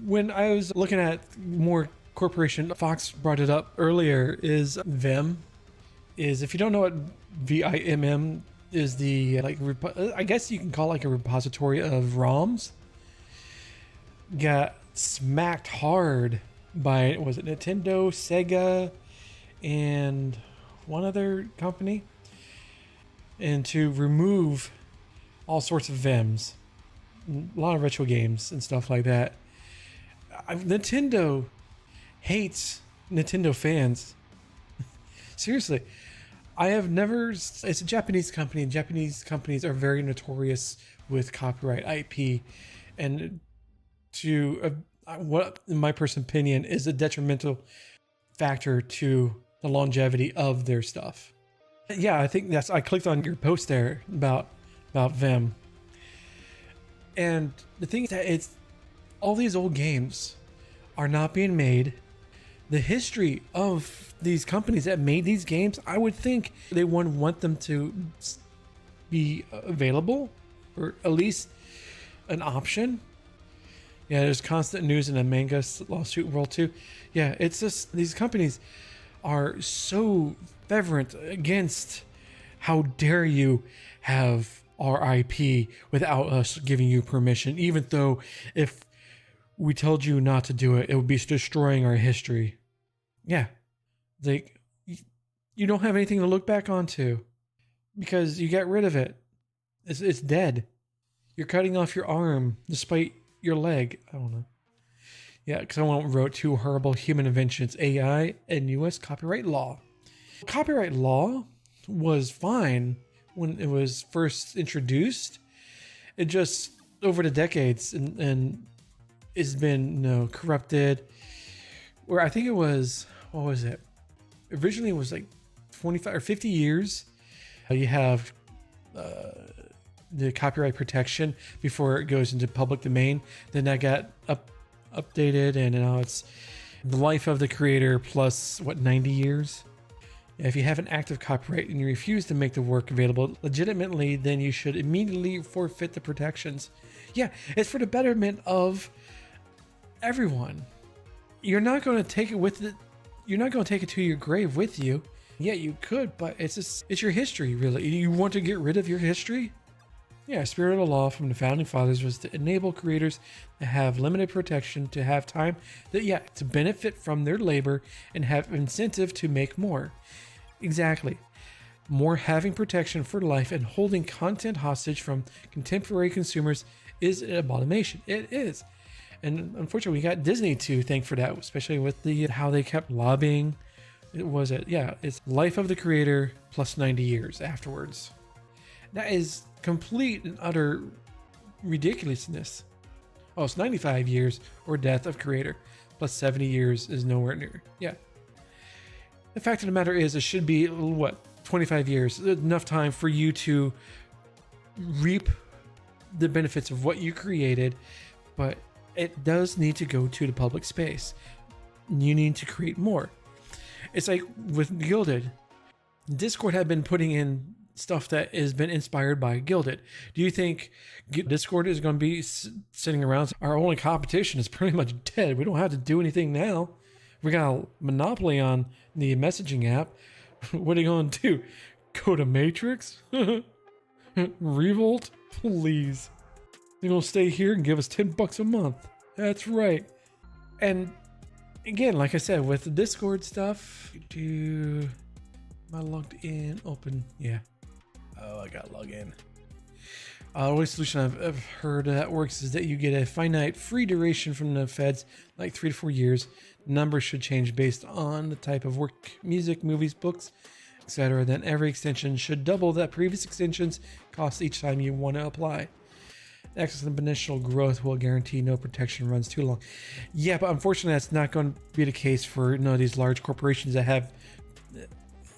When I was looking at more corporation, Fox brought it up earlier, is Vim. Is, if you don't know what VIMM is, the I guess you can call it like a repository of ROMs. Got smacked hard by, was it Nintendo, Sega, and one other company. and to remove all sorts of VIMs, a lot of retro games and stuff like that. Nintendo hates Nintendo fans. Seriously, I have never. It's a Japanese company, and Japanese companies are very notorious with copyright IP, and to what, in my personal opinion, is a detrimental factor to the longevity of their stuff. Yeah, I think that's. I clicked on your post there about Vim, and the thing is that it's all these old games are not being made. The history of these companies that made these games, I would think they would want them to be available, or at least an option. Yeah, there's constant news in the manga lawsuit world too. Yeah, it's just these companies are so fervent against, how dare you have our IP without us giving you permission, even though if we told you not to do it, it would be destroying our history. Yeah, you don't have anything to look back onto because you got rid of it. It's dead. You're cutting off your arm despite your leg. I don't know. Yeah, because someone wrote two horrible human inventions, AI and U.S. copyright law. Copyright law was fine when it was first introduced. It just, over the decades, and it's been corrupted. Where I think it was, what was it? Originally it was like 25 or 50 years. You have the copyright protection before it goes into public domain. Then that got updated, and now it's the life of the creator plus 90 years. If you have an active copyright and you refuse to make the work available legitimately, then you should immediately forfeit the protections. Yeah, it's for the betterment of everyone. You're not going to take it with it. You're not going to take it to your grave with you. Yeah, you could, but it's your history, really. You want to get rid of your history? Yeah, spirit of the law from the founding fathers was to enable creators to have limited protection, to have time to benefit from their labor and have incentive to make more. Exactly. More having protection for life and holding content hostage from contemporary consumers is an abomination. It is. And unfortunately, we got Disney to thank for that, especially with how they kept lobbying. It's life of the creator plus 90 years afterwards. That is complete and utter ridiculousness. Oh, it's 95 years or death of creator plus 70 years is nowhere near. Yeah. The fact of the matter is, it should be 25 years, enough time for you to reap the benefits of what you created, but it does need to go to the public space. You need to create more. It's like with Gilded. Discord had been putting in stuff that has been inspired by Gilded. Do you think Discord is going to be sitting around? Our only competition is pretty much dead. We don't have to do anything now. We got a monopoly on the messaging app. What are you going to do? Go to Matrix? Revolt? Please. You're going to stay here and give us $10 a month. That's right. And again, like I said, with the Discord stuff, am I logged in? Open. Yeah. Oh, I got to log in. The only solution I've heard that works is that you get a finite free duration from the feds, like 3 to 4 years. Numbers should change based on the type of work, music, movies, books, etc. Then every extension should double that previous extension's cost each time you want to apply. Exponential growth will guarantee no protection runs too long. Yeah, but unfortunately, that's not going to be the case for these large corporations that have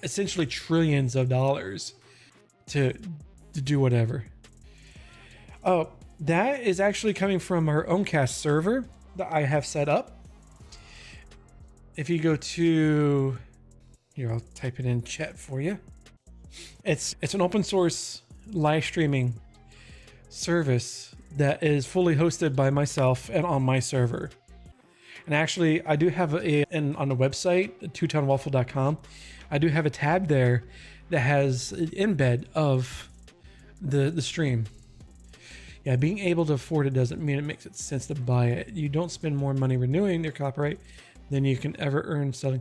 essentially trillions of dollars to do whatever. Oh, that is actually coming from our Owncast server that I have set up. If you go to here, I'll type it in chat for you. It's an open source live streaming service that is fully hosted by myself and on my server. And actually, I do have on the website, twotownwaffle.com, I do have a tab there that has an embed of the stream. Yeah, being able to afford it doesn't mean it makes it sense to buy it. You don't spend more money renewing their copyright than you can ever earn selling.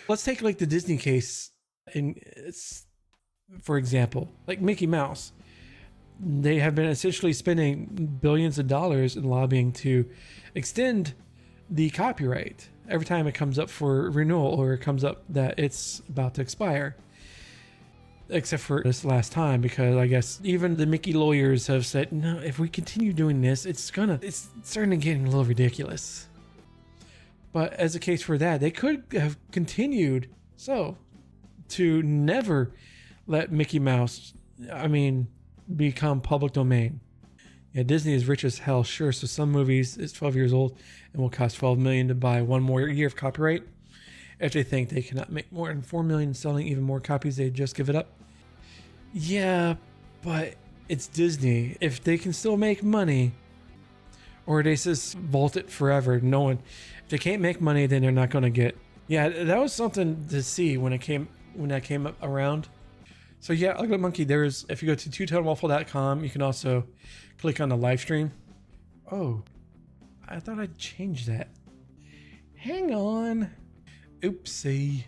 Let's take like the Disney case, and For example, like Mickey Mouse. They have been essentially spending billions of dollars in lobbying to extend the copyright every time it comes up for renewal or it comes up that it's about to expire. Except for this last time, because I guess even the Mickey lawyers have said, no, if we continue doing this, it's starting to get a little ridiculous. But as a case for that, they could have continued to never let Mickey Mouse, become public domain. Yeah, Disney is rich as hell, sure. So some movies is 12 years old and will cost $12 million to buy one more year of copyright. If they think they cannot make more than $4 million selling even more copies, they just give it up. Yeah, but it's Disney. If they can still make money, or they just vault it forever, if they can't make money, then they're not going to get. Yeah, that was something to see when that came up around. So yeah, Ugly Monkey, if you go to twotonewaffle.com, you can also click on the live stream. Oh, I thought I'd change that. Hang on. Oopsie.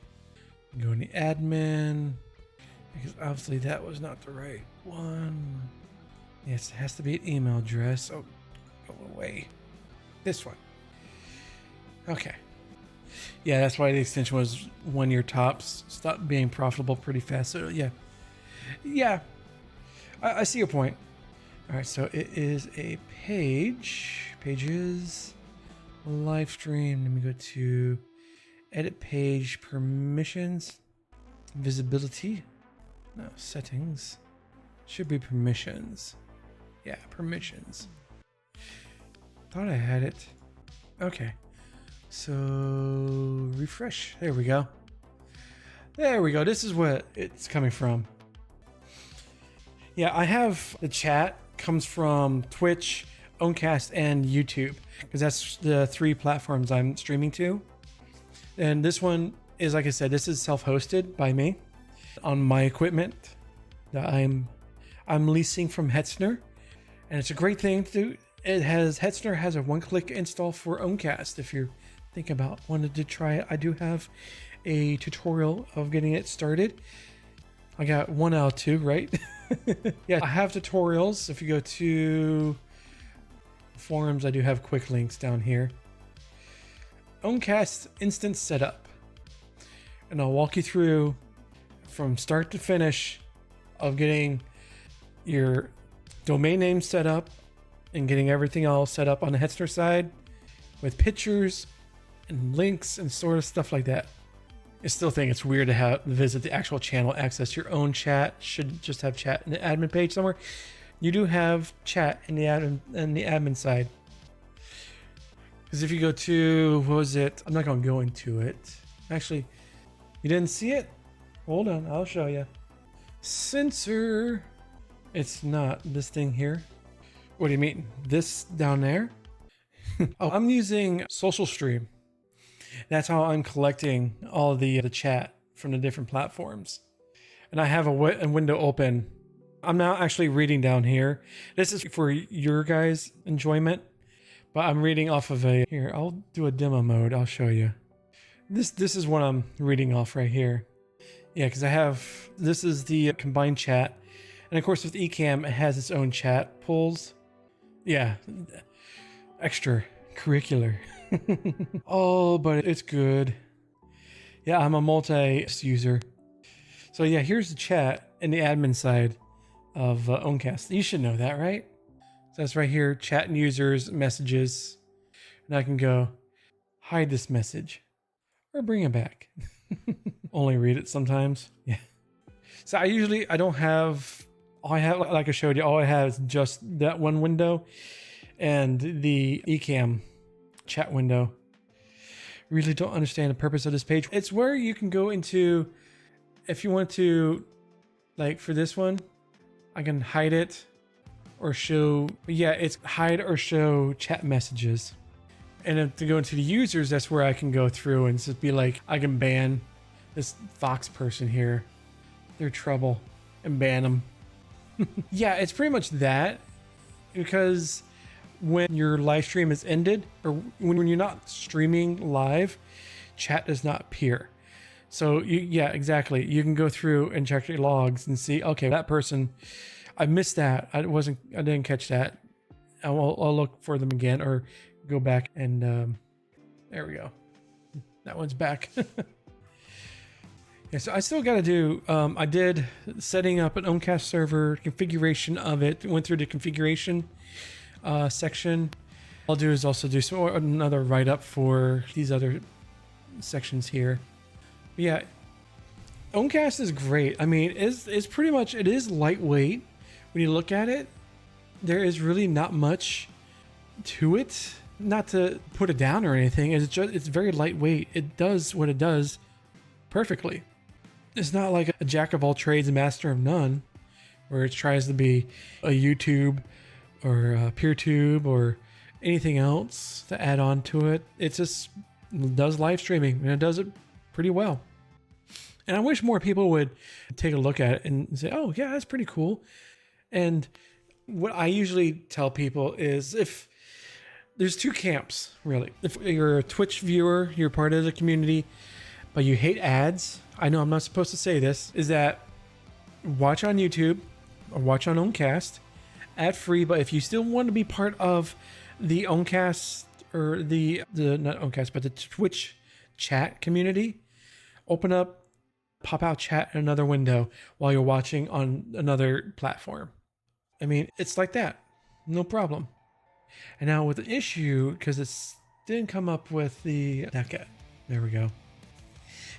Go in the admin, because obviously that was not the right one. Yes, it has to be an email address. Oh, go away. This one. Okay. Yeah, that's why the extension was 1 year tops. Stopped being profitable pretty fast. So yeah, I see your point. All right, so it is a pages, live stream. Let me go to edit page, permissions, visibility. No, settings. Should be permissions. Yeah, permissions. Thought I had it. Okay. So refresh. There we go. There we go. This is what it's coming from. Yeah, I have the chat comes from Twitch, Owncast, and YouTube, because that's the 3 platforms I'm streaming to. And this one is, like I said, this is self-hosted by me on my equipment that I'm leasing from Hetzner, and it's a great thing to do. Hetzner has a one-click install for Owncast if you're thinking about wanting to try it. I do have a tutorial of getting it started. I got 1 out of 2, right? Yeah, I have tutorials. If you go to forums, I do have quick links down here. Owncast instance setup, and I'll walk you through from start to finish of getting your domain name set up and getting everything all set up on the Hetzner side with pictures and links and sort of stuff like that. I still think it's weird to visit the actual channel, access your own chat. Should just have chat in the admin page somewhere. You do have chat in the admin side. Because if you go to, what was it? I'm not going to go into it. Actually, you didn't see it? Hold on, I'll show you. Censor. It's not this thing here. What do you mean? This down there? Oh, I'm using Social Stream. That's how I'm collecting all the chat from the different platforms. And I have a window open. I'm now actually reading down here. This is for your guys' enjoyment, but I'm reading off of here, I'll do a demo mode. I'll show you. This is what I'm reading off right here. Yeah, because this is the combined chat. And of course with Ecamm, it has its own chat pools. Yeah, extra curricular. Oh, but it's good. Yeah, I'm a multi-user. So yeah, here's the chat in the admin side of Owncast. You should know that, right? So that's right here, chat and users, messages. And I can go hide this message or bring it back. Only read it sometimes. Yeah. So I don't have, all I have, like I showed you, all I have is just that one window and the Ecamm chat window. Really don't understand the purpose of this page. It's where you can go into, if you want to, like for this one, I can hide it or show, yeah, it's hide or show chat messages. And if to go into the users, that's where I can go through and just be like, I can ban this Fox person here. They're trouble, and ban them. Yeah, it's pretty much that, because when your live stream is ended, or when you're not streaming live, chat does not appear. So yeah, exactly. You can go through and check your logs and see, okay, that person, I missed that. I didn't catch that. I'll look for them again or go back and there we go. That one's back. Yeah, so I still got to do, I did setting up an Owncast server, configuration of it, went through the configuration section. I'll do is also do another write-up for these other sections here. But yeah, Owncast is great. I mean, it's pretty much, it is lightweight. When you look at it, there is really not much to it. Not to put it down or anything. It's very lightweight. It does what it does perfectly. It's not like a jack of all trades and master of none, where it tries to be a YouTube or a PeerTube or anything else to add on to it. It just does live streaming and it does it pretty well. And I wish more people would take a look at it and say, oh yeah, that's pretty cool. And what I usually tell people is, if there's two camps really. If you're a Twitch viewer, you're part of the community, but you hate ads. I know I'm not supposed to say this, is that watch on YouTube or watch on Owncast, ad free. But if you still want to be part of the Owncast or the not Owncast, but the Twitch chat community, open up pop out chat in another window while you're watching on another platform. I mean, it's like that. No problem. And now with the issue, because it didn't come up with the... Okay, there we go.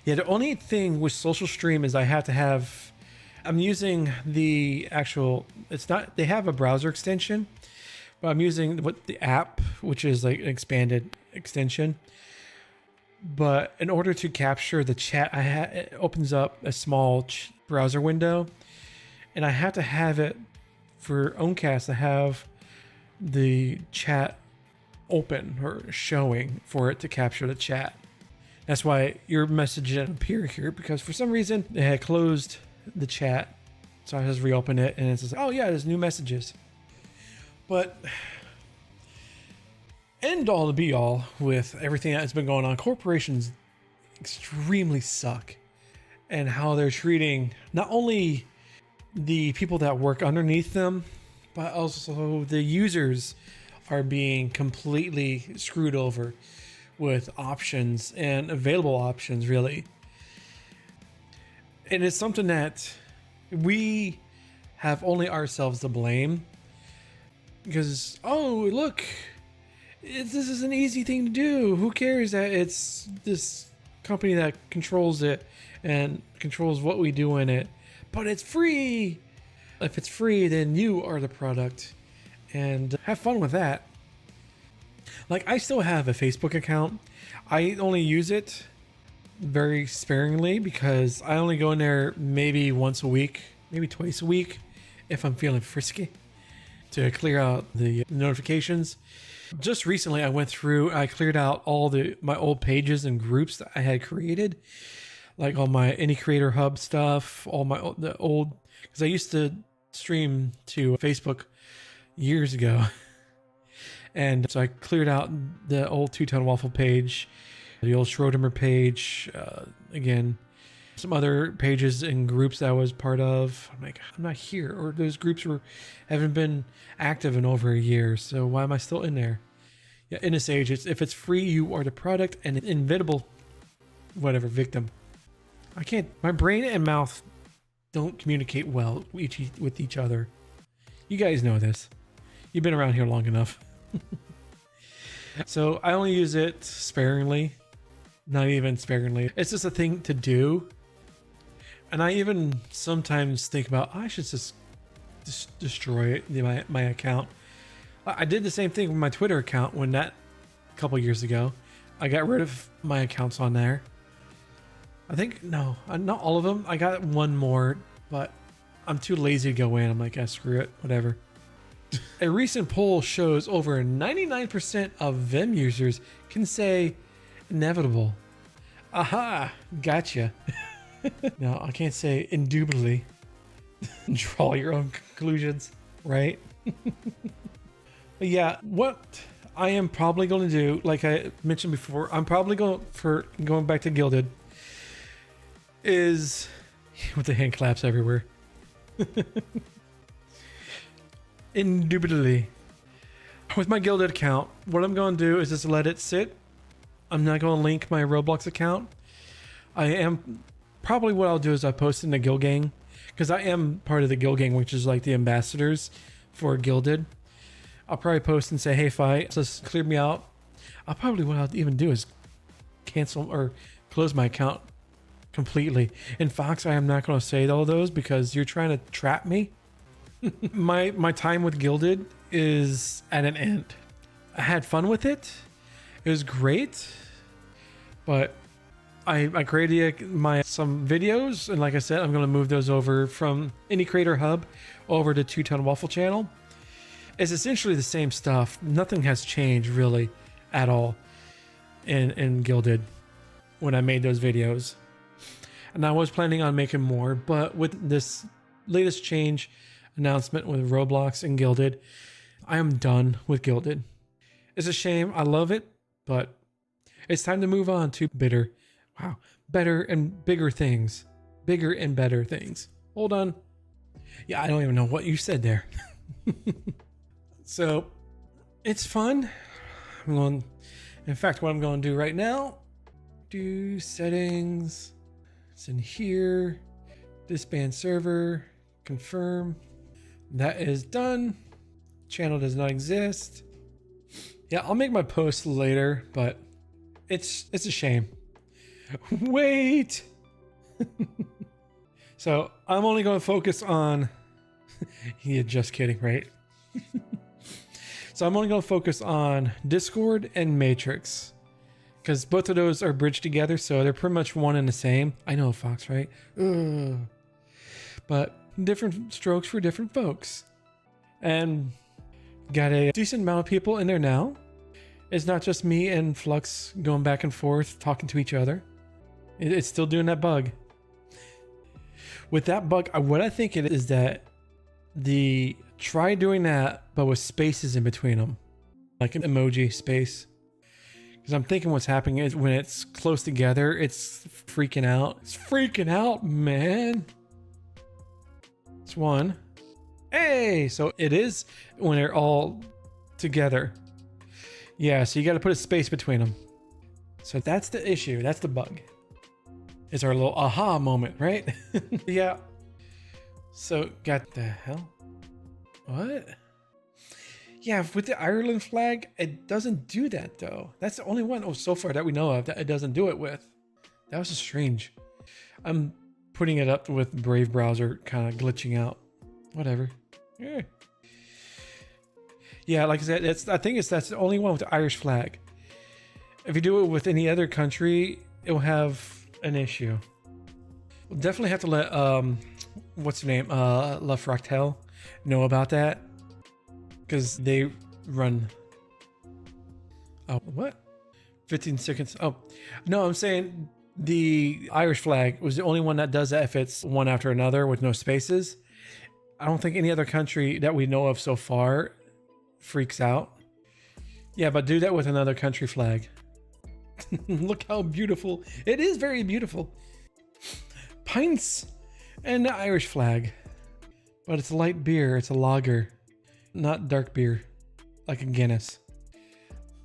Yeah, the only thing with social stream is I have to have... I'm using the actual... It's not... They have a browser extension, but I'm using the app, which is like an expanded extension. But in order to capture the chat, it opens up a small browser window, and I have to have it for Owncast to have the chat open or showing for it to capture the chat. That's why your message didn't appear here, because for some reason they had closed the chat. So I just reopen it and it says, oh yeah, there's new messages. But end all to be all with everything that's been going on, corporations extremely suck, and how they're treating not only the people that work underneath them, but also the users are being completely screwed over with options and available options, really. And it's something that we have only ourselves to blame, because, oh, look, this is an easy thing to do. Who cares that it's this company that controls it and controls what we do in it? But it's free. If it's free, then you are the product, and have fun with that. Like, I still have a Facebook account. I only use it very sparingly because I only go in there maybe once a week, maybe twice a week if I'm feeling frisky, to clear out the notifications. Just recently I went through, I cleared out all my old pages and groups that I had created, like all my Indie Creator Hub stuff, all the old, because I used to stream to Facebook years ago. And so I cleared out the old Two-Tone Waffle page, the old Schrodinger page, again, some other pages and groups that I was part of. I'm like, I'm not here, or those groups haven't been active in over a year, so why am I still in there? Yeah, in this age, if it's free, you are the product, and an inevitable, whatever, victim. I can't, my brain and mouth don't communicate well with each other. You guys know this. You've been around here long enough. So I only use it sparingly, not even sparingly. It's just a thing to do. And I even sometimes think about, I should just destroy my account. I did the same thing with my Twitter account when a couple years ago, I got rid of my accounts on there. I think, no, not all of them. I got one more, but I'm too lazy to go in. I'm like, screw it, whatever. A recent poll shows over 99% of Vim users can say inevitable. Aha, gotcha. No, I can't say indubitably. Draw your own conclusions, right? But yeah, what I am probably going to do, like I mentioned before, I'm probably going back to Gilded. is with the hand claps everywhere. Indubitably. With my Guilded account, what I'm going to do is just let it sit. I'm not going to link my Roblox account. I am probably what I'll do is I post in the Guild Gang, because I am part of the Guild Gang, which is like the ambassadors for Guilded. I'll probably post and say, hey, Fight, just clear me out. I'll probably what I'll even do is cancel or close my account completely. In Fox, I am not going to say all those because you're trying to trap me. My time with Guilded is at an end. I had fun with it. It was great, but I created some videos, and like I said, I'm going to move those over from Indie Creator Hub over to 2-Ton Waffle Channel. It's essentially the same stuff. Nothing has changed really at all in Guilded when I made those videos. And I was planning on making more, but with this latest change announcement with Roblox and Guilded, I am done with Guilded. It's a shame. I love it, but it's time to move on to better and bigger things. Bigger and better things. Hold on. Yeah, I don't even know what you said there. So it's fun. In fact, what I'm going to do right now, do settings. It's in here. Disband server. Confirm. That is done. Channel does not exist. Yeah, I'll make my post later, but it's a shame. Wait. So I'm only going to focus on. Yeah, just kidding, right? So I'm only going to focus on Discord and Matrix, because both of those are bridged together, so they're pretty much one and the same. I know, Fox, right? Ugh. But different strokes for different folks. And got a decent amount of people in there now. It's not just me and Flux going back and forth, talking to each other. It's still doing that bug. With that bug, what I think it is that try doing that, but with spaces in between them, like an emoji space. Because I'm thinking what's happening is when it's close together, it's freaking out. It's freaking out, man. It's one. Hey, so it is when they're all together. Yeah, so you got to put a space between them. So that's the issue. That's the bug. It's our little aha moment, right? Yeah. So, got the hell? What? Yeah, with the Ireland flag, it doesn't do that though. That's the only one so far that we know of that it doesn't do it with. That was just strange. I'm putting it up with Brave browser kind of glitching out. Whatever. Yeah, like I said, that's the only one with the Irish flag. If you do it with any other country, it will have an issue. We'll definitely have to let what's her name? La Fractale know about that. Because they run. Oh, what? 15 seconds. Oh, no, I'm saying the Irish flag was the only one that does that if it's one after another with no spaces. I don't think any other country that we know of so far freaks out. Yeah, but do that with another country flag. Look how beautiful. It is very beautiful. Pints and the Irish flag. But it's light beer. It's a lager. Not dark beer, like a Guinness.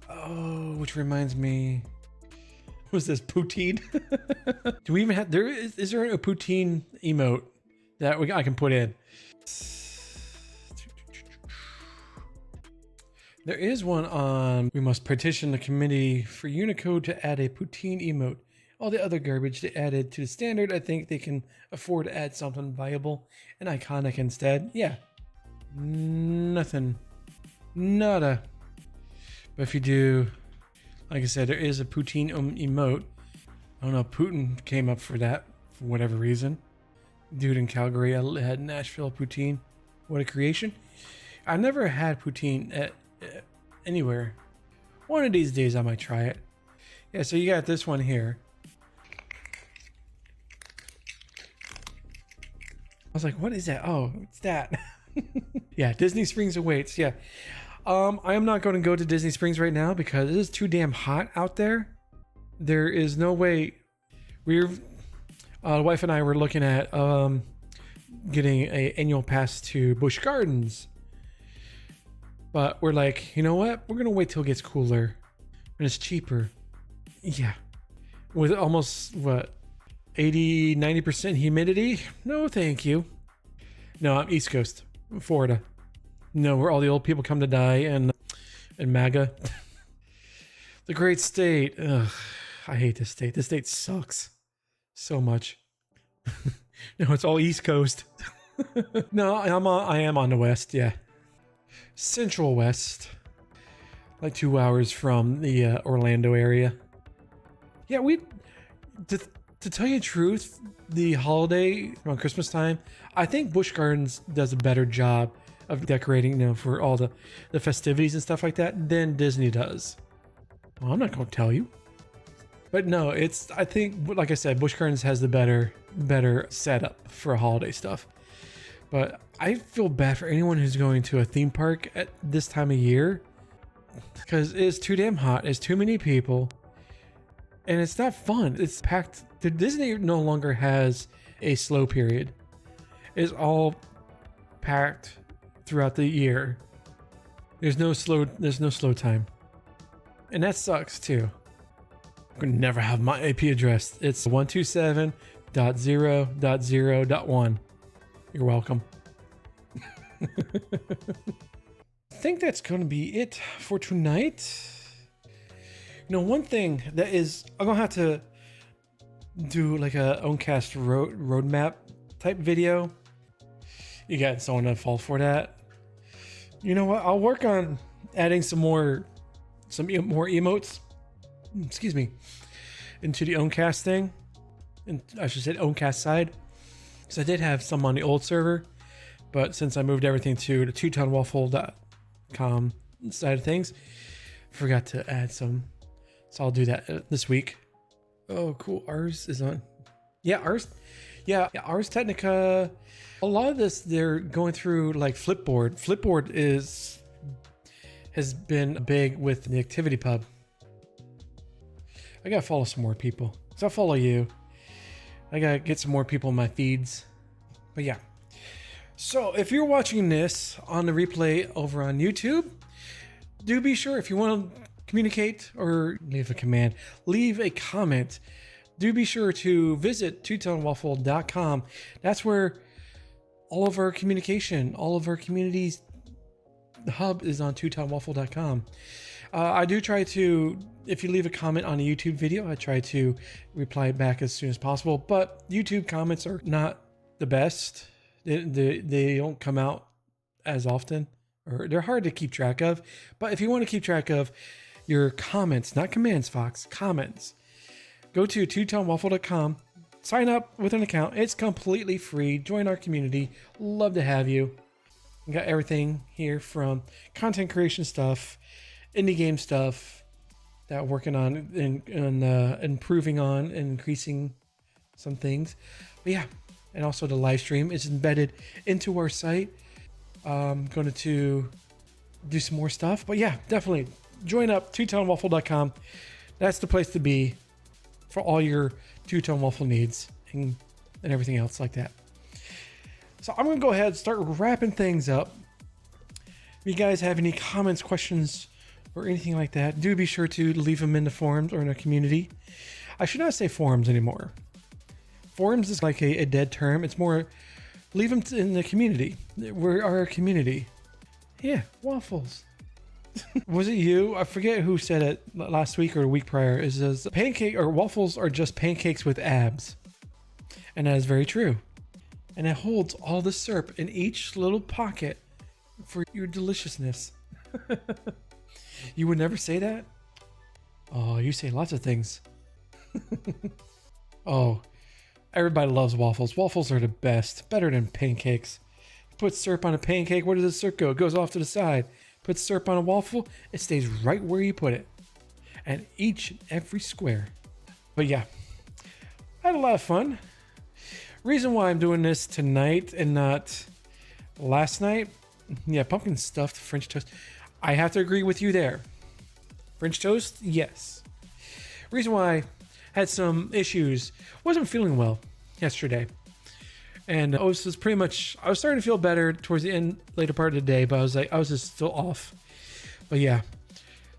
Oh, which reminds me, what was this, poutine? Do we even have? Is there a poutine emote that I can put in? There is one on. We must petition the committee for Unicode to add a poutine emote. All the other garbage they added to the standard. I think they can afford to add something viable and iconic instead. Yeah. Nothing. Nada. But if you do, like I said, there is a poutine emote. I don't know, Putin came up for that for whatever reason. Dude in Calgary had Nashville poutine. What a creation. I never had poutine anywhere. One of these days I might try it. Yeah, so you got this one here. I was like, what is that? Oh, it's that. Yeah, Disney Springs awaits. Yeah. I am not going to go to Disney Springs right now because it is too damn hot out there. There is no way The wife and I were looking at getting a annual pass to Busch Gardens, but we're like, you know what? We're gonna wait till it gets cooler and it's cheaper. Yeah, with almost what 80-90% humidity. No, thank you. No, I'm East Coast, Florida. No, where all the old people come to die, and MAGA. The great state. Ugh, I hate this state. This state sucks so much. No, it's all East Coast. No, I am on the West. Yeah, Central West, like 2 hours from the Orlando area. Yeah, to tell you the truth, the holiday around Christmas time, I think Busch Gardens does a better job of decorating, for all the festivities and stuff like that than Disney does. Well, I'm not going to tell you. But no, I think, like I said, Busch Gardens has the better setup for holiday stuff. But I feel bad for anyone who's going to a theme park at this time of year, because it's too damn hot. It's too many people. And it's not fun. It's packed. Disney no longer has a slow period. It's all packed throughout the year. There's no slow time. And that sucks too. I could never have my IP address. It's 127.0.0.1. You're welcome. I think that's going to be it for tonight. One thing that is, I'm going to have to do like a Owncast roadmap type video. You got someone to fall for that. You know what? I'll work on adding some more emotes. Excuse me. Into the Owncast thing. And I should say Owncast side. Because I did have some on the old server. But since I moved everything to the twotonwaffle.com side of things, I forgot to add some. So I'll do that this week. Oh, cool. Ours is on. Yeah, ours. Yeah, Ars Technica. A lot of this, they're going through like Flipboard. Flipboard has been big with the Activity Pub. I gotta follow some more people. So I'll follow you. I gotta get some more people in my feeds. But yeah. So if you're watching this on the replay over on YouTube, do be sure, if you want to communicate or leave a command, leave a comment, do be sure to visit twotonwaffle.com. That's where all of our communication, all of our communities, the hub is on twotonwaffle.com. I do try to, if you leave a comment on a YouTube video, I try to reply back as soon as possible, but YouTube comments are not the best. They don't come out as often, or they're hard to keep track of. But if you want to keep track of your comments, not commands, Fox, comments, go to twotonwaffle.com, sign up with an account. It's completely free. Join our community. Love to have you. We got everything here from content creation stuff, indie game stuff that we're working on and improving on and increasing some things. But yeah, and also the live stream is embedded into our site. I'm going to do some more stuff. But yeah, definitely join up, twotonwaffle.com. That's the place to be for all your two-tone waffle needs and everything else like that. So I'm going to go ahead and start wrapping things up. If you guys have any comments, questions, or anything like that, do be sure to leave them in the forums or in our community. I should not say forums anymore. Forums is like a dead term. It's more, leave them in the community. We're our community. Yeah, waffles. Was it you? I forget who said it last week or a week prior. It says pancake or waffles are just pancakes with abs. And that is very true. And it holds all the syrup in each little pocket for your deliciousness. You would never say that? Oh, you say lots of things. Oh, everybody loves waffles. Waffles are the best. Better than pancakes. Put syrup on a pancake. Where does the syrup go? It goes off to the side. Put syrup on a waffle. It stays right where you put it. And each and every square. But yeah, I had a lot of fun. Reason why I'm doing this tonight and not last night. Yeah, pumpkin stuffed French toast. I have to agree with you there. French toast, yes. Reason why I had some issues. Wasn't feeling well. yesterday. And I was starting to feel better towards the later part of the day, but I was just still off. But yeah,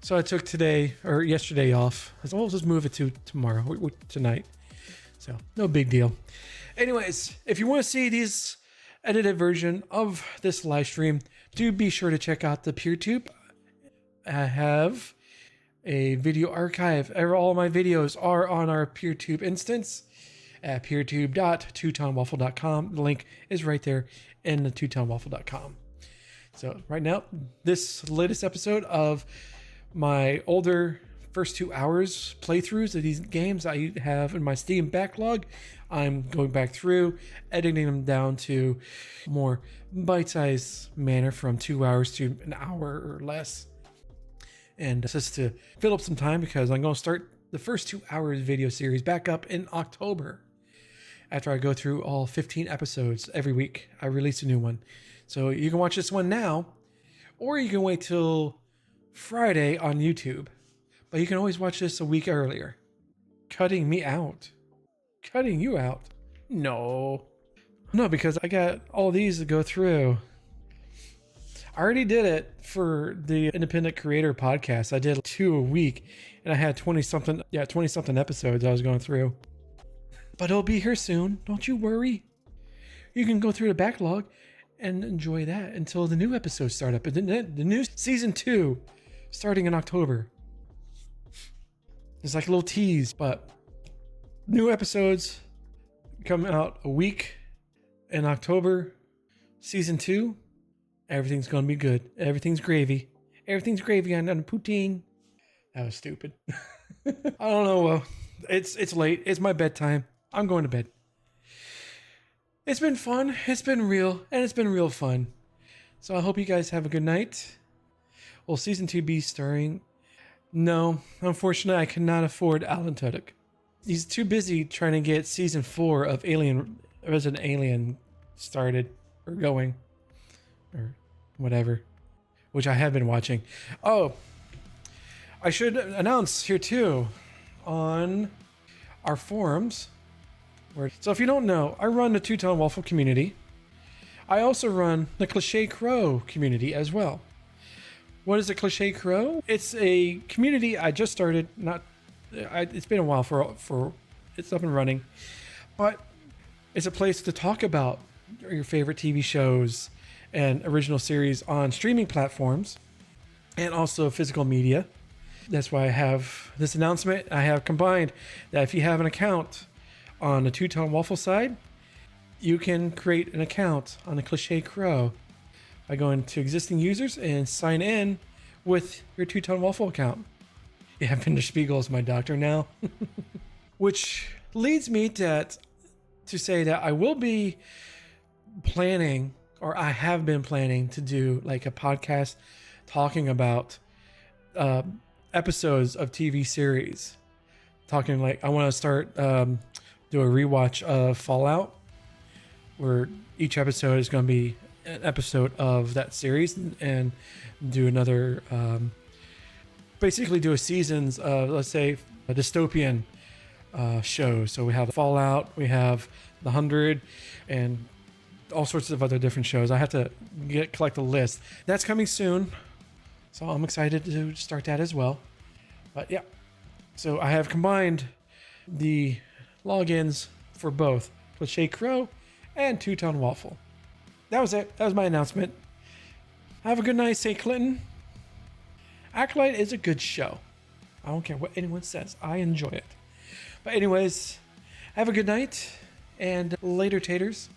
so I took yesterday off. I said, well, let's move it to tomorrow, tonight. So no big deal. Anyways, if you want to see these edited version of this live stream, do be sure to check out the PeerTube. I have a video archive. All my videos are on our PeerTube instance at peertube.twotonewaffle.com. The link is right there in the twotonewaffle.com. So right now, this latest episode of my older first 2 hours playthroughs of these games I have in my Steam backlog, I'm going back through, editing them down to more bite-sized manner from 2 hours to an hour or less. And just to fill up some time, because I'm going to start the first 2 hours video series back up in October. After I go through all 15 episodes every week, I release a new one. So you can watch this one now, or you can wait till Friday on YouTube. But you can always watch this a week earlier. Cutting me out. Cutting you out. No, because I got all these to go through. I already did it for the Independent Creator podcast. I did 2 a week, and I had 20 something episodes I was going through. But it'll be here soon. Don't you worry. You can go through the backlog and enjoy that until the new episodes start up. And then the new season 2 starting in October. It's like a little tease, but new episodes come out a week in October. Season 2, everything's going to be good. Everything's gravy. Everything's gravy on poutine. That was stupid. I don't know. Well, it's late. It's my bedtime. I'm going to bed. It's been fun. It's been real. And it's been real fun. So I hope you guys have a good night. Will season 2 be starring? No. Unfortunately, I cannot afford Alan Tudyk. He's too busy trying to get season 4 of Resident Alien started. Or going. Or whatever. Which I have been watching. Oh. I should announce here too. On our forums. So if you don't know, I run the Two-Tone Waffle community. I also run the Cliche Crow community as well. What is a Cliche Crow? It's a community I just started. It's been a while for it's up and running, but it's a place to talk about your favorite TV shows and original series on streaming platforms, and also physical media. That's why I have this announcement. I have combined that if you have an account on the Two-Tone Waffle side, you can create an account on the Cliche Crow by going to existing users and sign in with your Two-Tone Waffle account. Yeah, Pinder Spiegel is my doctor now. Which leads me to say that I will be planning, or I have been planning to do like a podcast talking about episodes of TV series. Talking like I want to start do a rewatch of Fallout, where each episode is going to be an episode of that series, and do another basically do a seasons of, let's say, a dystopian show. So we have Fallout, we have The 100, and all sorts of other different shows. I have to collect a list. That's coming soon, so I'm excited to start that as well. But yeah, so I have combined the logins for both Cliche Crow and Two-Tone Waffle. That was it. That was my announcement. Have a good night, St. Clinton. Acolyte is a good show. I don't care what anyone says. I enjoy it. But anyways, have a good night, and later, taters.